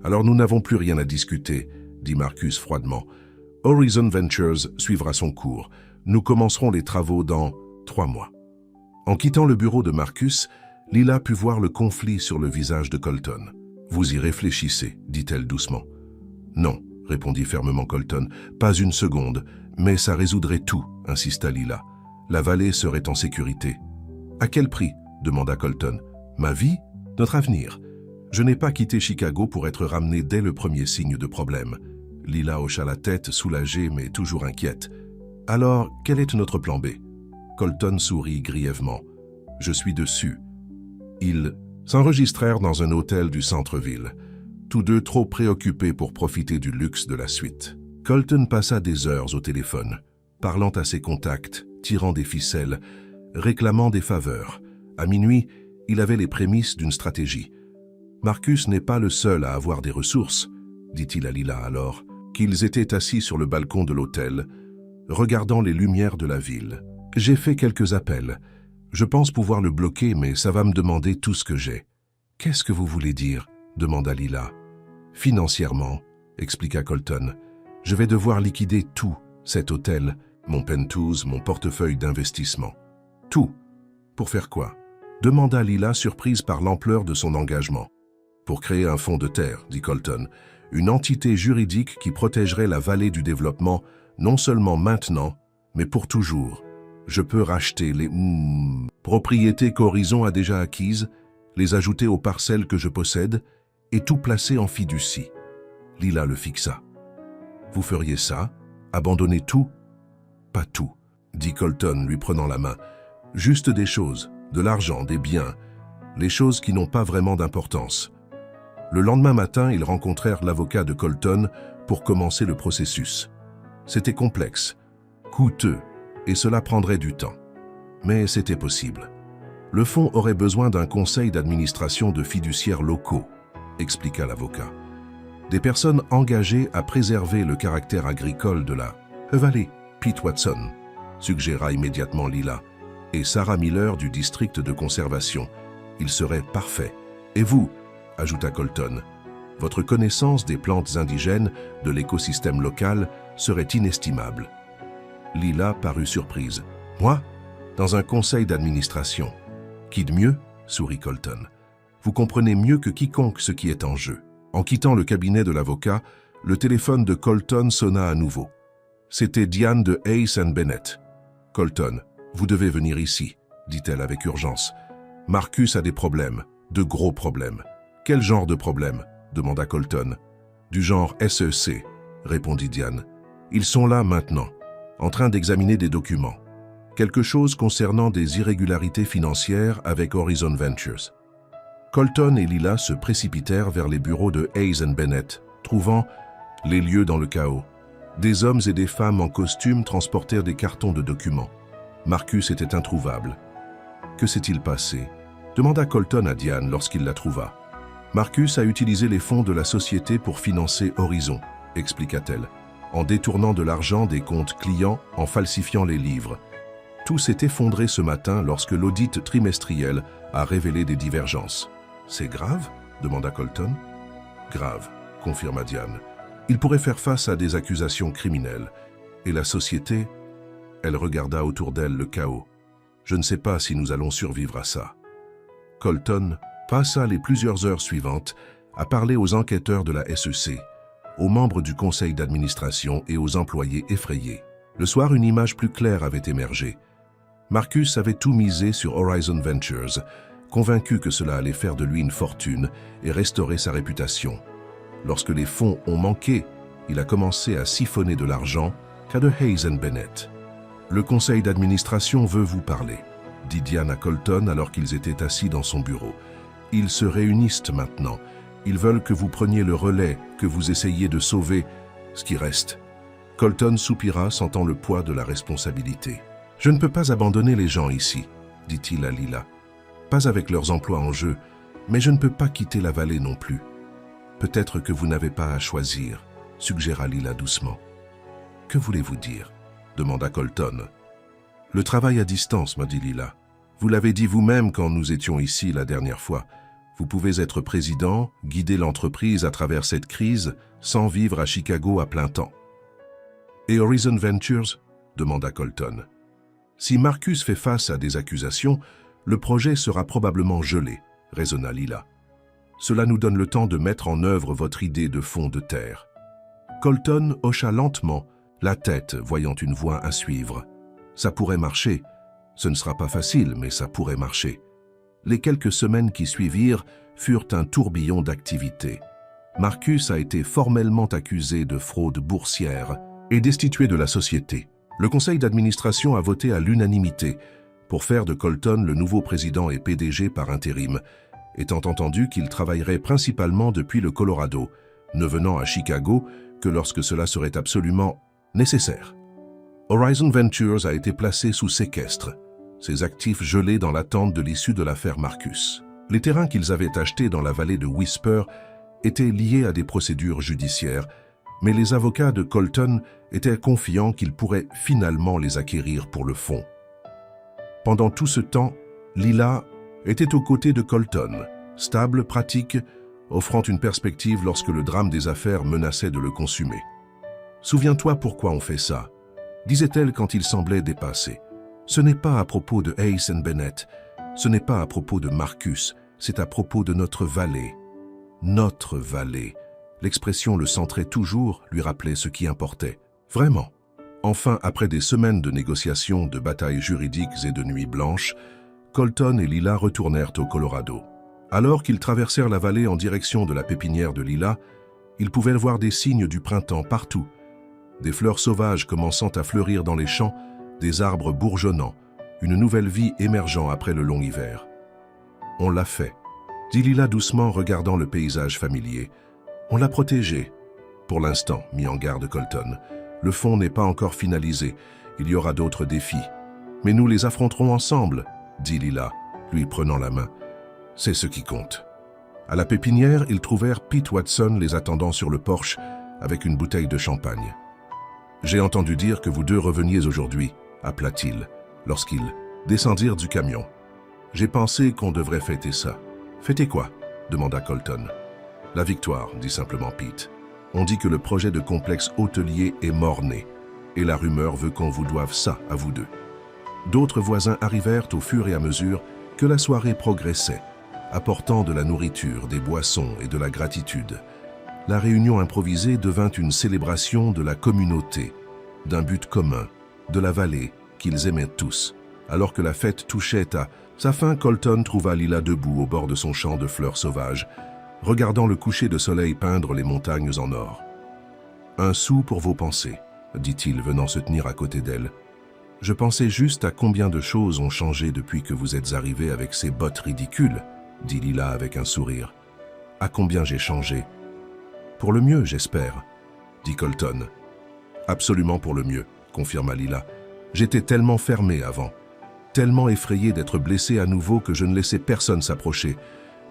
Alors nous n'avons plus rien à discuter, » dit Marcus froidement. « Horizon Ventures suivra son cours. Nous commencerons les travaux dans 3 mois. » En quittant le bureau de Marcus, Lila put voir le conflit sur le visage de Colton. « Vous y réfléchissez, dit-elle doucement. « Non, répondit fermement Colton, pas une seconde, mais ça résoudrait tout, insista Lila. La vallée serait en sécurité. À quel prix? Demanda Colton. Ma vie? Notre avenir. Je n'ai pas quitté Chicago pour être ramené dès le premier signe de problème. Lila hocha la tête, soulagée mais toujours inquiète. Alors, quel est notre plan B? Colton sourit grièvement. Je suis dessus. Ils s'enregistrèrent dans un hôtel du centre-ville, tous deux trop préoccupés pour profiter du luxe de la suite. Colton passa des heures au téléphone, parlant à ses contacts, tirant des ficelles, réclamant des faveurs. À minuit, il avait les prémices d'une stratégie. Marcus n'est pas le seul à avoir des ressources, dit-il à Lila alors, qu'ils étaient assis sur le balcon de l'hôtel, regardant les lumières de la ville. J'ai fait quelques appels. Je pense pouvoir le bloquer, mais ça va me demander tout ce que j'ai. Qu'est-ce que vous voulez dire? Demanda Lila. Financièrement, expliqua Colton. Je vais devoir liquider tout, cet hôtel, mon penthouse, mon portefeuille d'investissement. Tout. Pour faire quoi? Demanda Lila, surprise par l'ampleur de son engagement. Pour créer un fonds de terre, dit Colton, une entité juridique qui protégerait la vallée du développement, non seulement maintenant, mais pour toujours. Je peux racheter les propriétés qu'Horizon a déjà acquises, les ajouter aux parcelles que je possède et tout placer en fiducie. Lila le fixa. Vous feriez ça? Abandonner tout? Pas tout, dit Colton lui prenant la main. Juste des choses, de l'argent, des biens, les choses qui n'ont pas vraiment d'importance. Le lendemain matin, ils rencontrèrent l'avocat de Colton pour commencer le processus. C'était complexe, coûteux, et cela prendrait du temps. Mais c'était possible. Le fonds aurait besoin d'un conseil d'administration de fiduciaires locaux, expliqua l'avocat. Des personnes engagées à préserver le caractère agricole de la vallée. Pete Watson, suggéra immédiatement Lila, et Sarah Miller du district de conservation. Il serait parfait. Et vous, ajouta Colton, votre connaissance des plantes indigènes, de l'écosystème local, serait inestimable. Lila parut surprise. Moi? Dans un conseil d'administration. Qui de mieux? Sourit Colton. Vous comprenez mieux que quiconque ce qui est en jeu. En quittant le cabinet de l'avocat, le téléphone de Colton sonna à nouveau. C'était Diane de Hayes & Bennett. Colton, vous devez venir ici, dit-elle avec urgence. Marcus a des problèmes, de gros problèmes. Quel genre de problèmes? Demanda Colton. Du genre SEC, répondit Diane. Ils sont là maintenant, en train d'examiner des documents. Quelque chose concernant des irrégularités financières avec Horizon Ventures. Colton et Lila se précipitèrent vers les bureaux de Hayes & Bennett, trouvant les lieux dans le chaos. Des hommes et des femmes en costume transportèrent des cartons de documents. Marcus était introuvable. Que s'est-il passé? Demanda Colton à Diane lorsqu'il la trouva. Marcus a utilisé les fonds de la société pour financer Horizon, expliqua-t-elle, en détournant de l'argent des comptes clients, en falsifiant les livres. Tout s'est effondré ce matin lorsque l'audit trimestriel a révélé des divergences. C'est grave? Demanda Colton. Grave, confirma Diane. Il pourrait faire face à des accusations criminelles. Et la société? Elle regarda autour d'elle le chaos. Je ne sais pas si nous allons survivre à ça. Colton passa les plusieurs heures suivantes à parler aux enquêteurs de la SEC, aux membres du conseil d'administration et aux employés effrayés. Le soir, une image plus claire avait émergé. Marcus avait tout misé sur Horizon Ventures, convaincu que cela allait faire de lui une fortune et restaurer sa réputation. Lorsque les fonds ont manqué, il a commencé à siphonner de l'argent qu'à de Hayes & Bennett. Le conseil d'administration veut vous parler, dit Diane à Colton alors qu'ils étaient assis dans son bureau. Ils se réunissent maintenant Ils veulent que vous preniez le relais, que vous essayiez de sauver ce qui reste. Colton soupira, sentant le poids de la responsabilité. « Je ne peux pas abandonner les gens ici, » dit-il à Lila. « Pas avec leurs emplois en jeu, mais je ne peux pas quitter la vallée non plus. »« Peut-être que vous n'avez pas à choisir, » suggéra Lila doucement. « Que voulez-vous dire » demanda Colton. « Le travail à distance, m'a dit Lila. Vous l'avez dit vous-même quand nous étions ici la dernière fois. Vous pouvez être président, guider l'entreprise à travers cette crise, sans vivre à Chicago à plein temps. »« Et Horizon Ventures ?» demanda Colton. « Si Marcus fait face à des accusations, le projet sera probablement gelé, » raisonna Lila. « Cela nous donne le temps de mettre en œuvre votre idée de fond de terre. » Colton hocha lentement la tête, voyant une voie à suivre. Ça pourrait marcher. Ce ne sera pas facile, mais ça pourrait marcher. Les quelques semaines qui suivirent furent un tourbillon d'activités. Marcus a été formellement accusé de fraude boursière et destitué de la société. Le conseil d'administration a voté à l'unanimité pour faire de Colton le nouveau président et PDG par intérim, étant entendu qu'il travaillerait principalement depuis le Colorado, ne venant à Chicago que lorsque cela serait absolument nécessaire. Horizon Ventures a été placé sous séquestre, ses actifs gelés dans l'attente de l'issue de l'affaire Marcus. Les terrains qu'ils avaient achetés dans la vallée de Whisper étaient liés à des procédures judiciaires, mais les avocats de Colton étaient confiants qu'ils pourraient finalement les acquérir pour le fonds. Pendant tout ce temps, Lila était aux côtés de Colton, stable, pratique, offrant une perspective lorsque le drame des affaires menaçait de le consumer. « Souviens-toi pourquoi on fait ça », disait-elle quand il semblait dépassé. « Ce n'est pas à propos de Hayes & Bennett, ce n'est pas à propos de Marcus, c'est à propos de notre vallée. Notre vallée. » L'expression le centrait toujours, lui rappelait ce qui importait. Vraiment. Enfin, après des semaines de négociations, de batailles juridiques et de nuits blanches, Colton et Lila retournèrent au Colorado. Alors qu'ils traversèrent la vallée en direction de la pépinière de Lila, ils pouvaient voir des signes du printemps partout. Des fleurs sauvages commençant à fleurir dans les champs, des arbres bourgeonnant, une nouvelle vie émergeant après le long hiver. « On l'a fait », dit Lila doucement, regardant le paysage familier. « On l'a protégé. » Pour l'instant, mit en garde Colton. Le fond n'est pas encore finalisé. Il y aura d'autres défis. « Mais nous les affronterons ensemble, » dit Lila, lui prenant la main. « C'est ce qui compte. » À la pépinière, ils trouvèrent Pete Watson les attendant sur le porche avec une bouteille de champagne. « J'ai entendu dire que vous deux reveniez aujourd'hui, » appela-t-il, lorsqu'ils descendirent du camion. « J'ai pensé qu'on devrait fêter ça. »« Fêter quoi ?» demanda Colton. « La victoire, » dit simplement Pete. « On dit que le projet de complexe hôtelier est mort-né, et la rumeur veut qu'on vous doive ça à vous deux. » D'autres voisins arrivèrent au fur et à mesure que la soirée progressait, apportant de la nourriture, des boissons et de la gratitude. La réunion improvisée devint une célébration de la communauté, d'un but commun, de la vallée qu'ils aimaient tous. Alors que la fête touchait à sa fin, Colton trouva Lila debout au bord de son champ de fleurs sauvages, regardant le coucher de soleil peindre les montagnes en or. « Un sou pour vos pensées, » dit-il, venant se tenir à côté d'elle. « Je pensais juste à combien de choses ont changé depuis que vous êtes arrivé avec ces bottes ridicules, » dit Lila avec un sourire. « À combien j'ai changé. »« Pour le mieux, j'espère, » dit Colton. « Absolument pour le mieux, » confirma Lila. « J'étais tellement fermé avant, tellement effrayé d'être blessé à nouveau que je ne laissais personne s'approcher,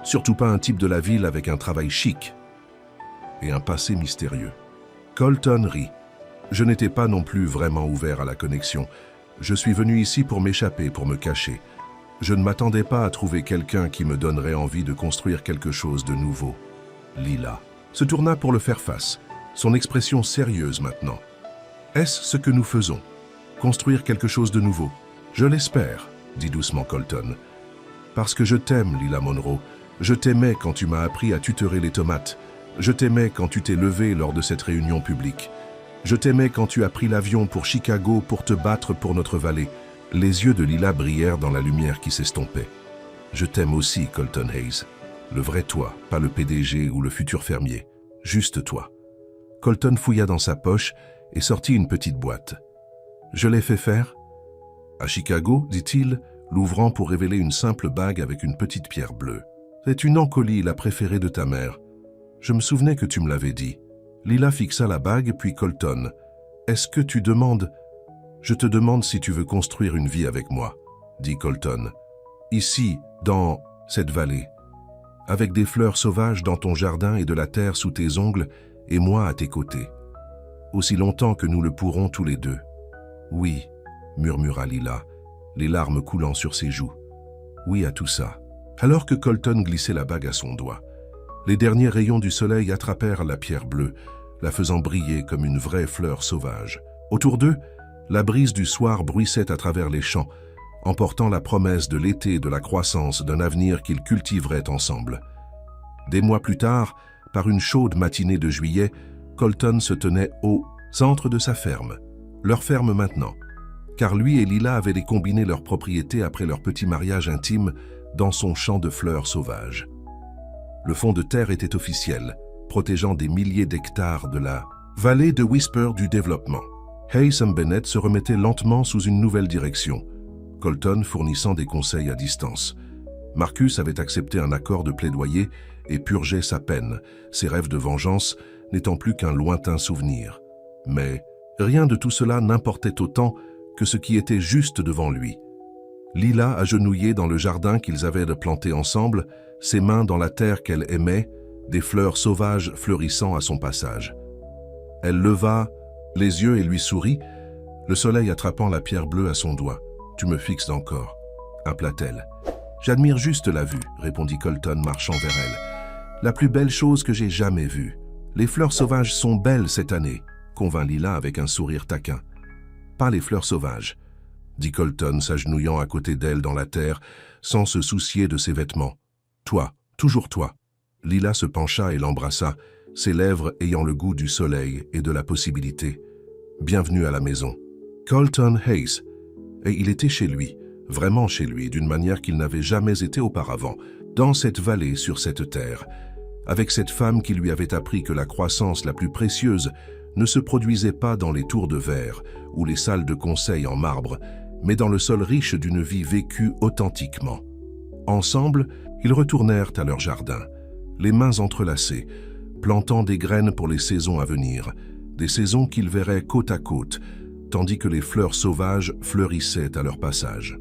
surtout pas un type de la ville avec un travail chic et un passé mystérieux. » Colton rit. « Je n'étais pas non plus vraiment ouvert à la connexion. Je suis venu ici pour m'échapper, pour me cacher. Je ne m'attendais pas à trouver quelqu'un qui me donnerait envie de construire quelque chose de nouveau. » Lila se tourna pour le faire face, son expression sérieuse maintenant. « Est-ce ce que nous faisons? Construire quelque chose de nouveau? Je l'espère, » dit doucement Colton. « Parce que je t'aime, Lila Monroe. Je t'aimais quand tu m'as appris à tutorer les tomates. Je t'aimais quand tu t'es levée lors de cette réunion publique. Je t'aimais quand tu as pris l'avion pour Chicago pour te battre pour notre vallée. » Les yeux de Lila brillèrent dans la lumière qui s'estompait. « Je t'aime aussi, Colton Hayes. Le vrai toi, pas le PDG ou le futur fermier. Juste toi. » Colton fouilla dans sa poche et sortit une petite boîte. « Je l'ai fait faire ?»« À Chicago, dit-il, l'ouvrant pour révéler une simple bague avec une petite pierre bleue. C'est une encolie, la préférée de ta mère. Je me souvenais que tu me l'avais dit. Lila fixa la bague, puis Colton. Est-ce que tu demandes... Je te demande si tu veux construire une vie avec moi, dit Colton. Ici, dans cette vallée. Avec des fleurs sauvages dans ton jardin et de la terre sous tes ongles, et moi à tes côtés. Aussi longtemps que nous le pourrons tous les deux. Oui, murmura Lila, les larmes coulant sur ses joues. Oui à tout ça. Alors que Colton glissait la bague à son doigt, les derniers rayons du soleil attrapèrent la pierre bleue, la faisant briller comme une vraie fleur sauvage. Autour d'eux, la brise du soir bruissait à travers les champs, emportant la promesse de l'été et de la croissance d'un avenir qu'ils cultiveraient ensemble. Des mois plus tard, par une chaude matinée de juillet, Colton se tenait au centre de sa ferme, leur ferme maintenant, car lui et Lila avaient combiné leurs propriétés après leur petit mariage intime dans son champ de fleurs sauvages. Le fond de terre était officiel, protégeant des milliers d'hectares de la vallée de Whisper du développement. Hayes Bennett se remettait lentement sous une nouvelle direction, Colton fournissant des conseils à distance. Marcus avait accepté un accord de plaidoyer et purgeait sa peine, ses rêves de vengeance n'étant plus qu'un lointain souvenir. Mais rien de tout cela n'importait autant que ce qui était juste devant lui. Lila agenouillée dans le jardin qu'ils avaient planté ensemble, ses mains dans la terre qu'elle aimait, des fleurs sauvages fleurissant à son passage. Elle leva les yeux et lui sourit, le soleil attrapant la pierre bleue à son doigt. « Tu me fixes encore », appela-t-elle. « J'admire juste la vue », répondit Colton marchant vers elle. « La plus belle chose que j'ai jamais vue. Les fleurs sauvages sont belles cette année », convint Lila avec un sourire taquin. « Pas les fleurs sauvages », dit Colton s'agenouillant à côté d'elle dans la terre, sans se soucier de ses vêtements. « Toi, toujours toi. » Lila se pencha et l'embrassa, ses lèvres ayant le goût du soleil et de la possibilité. « Bienvenue à la maison. » Colton Hayes. Et il était chez lui, vraiment chez lui, d'une manière qu'il n'avait jamais été auparavant, dans cette vallée, sur cette terre, avec cette femme qui lui avait appris que la croissance la plus précieuse ne se produisait pas dans les tours de verre ou les salles de conseil en marbre, mais dans le sol riche d'une vie vécue authentiquement. Ensemble, ils retournèrent à leur jardin, les mains entrelacées, plantant des graines pour les saisons à venir, des saisons qu'ils verraient côte à côte, tandis que les fleurs sauvages fleurissaient à leur passage.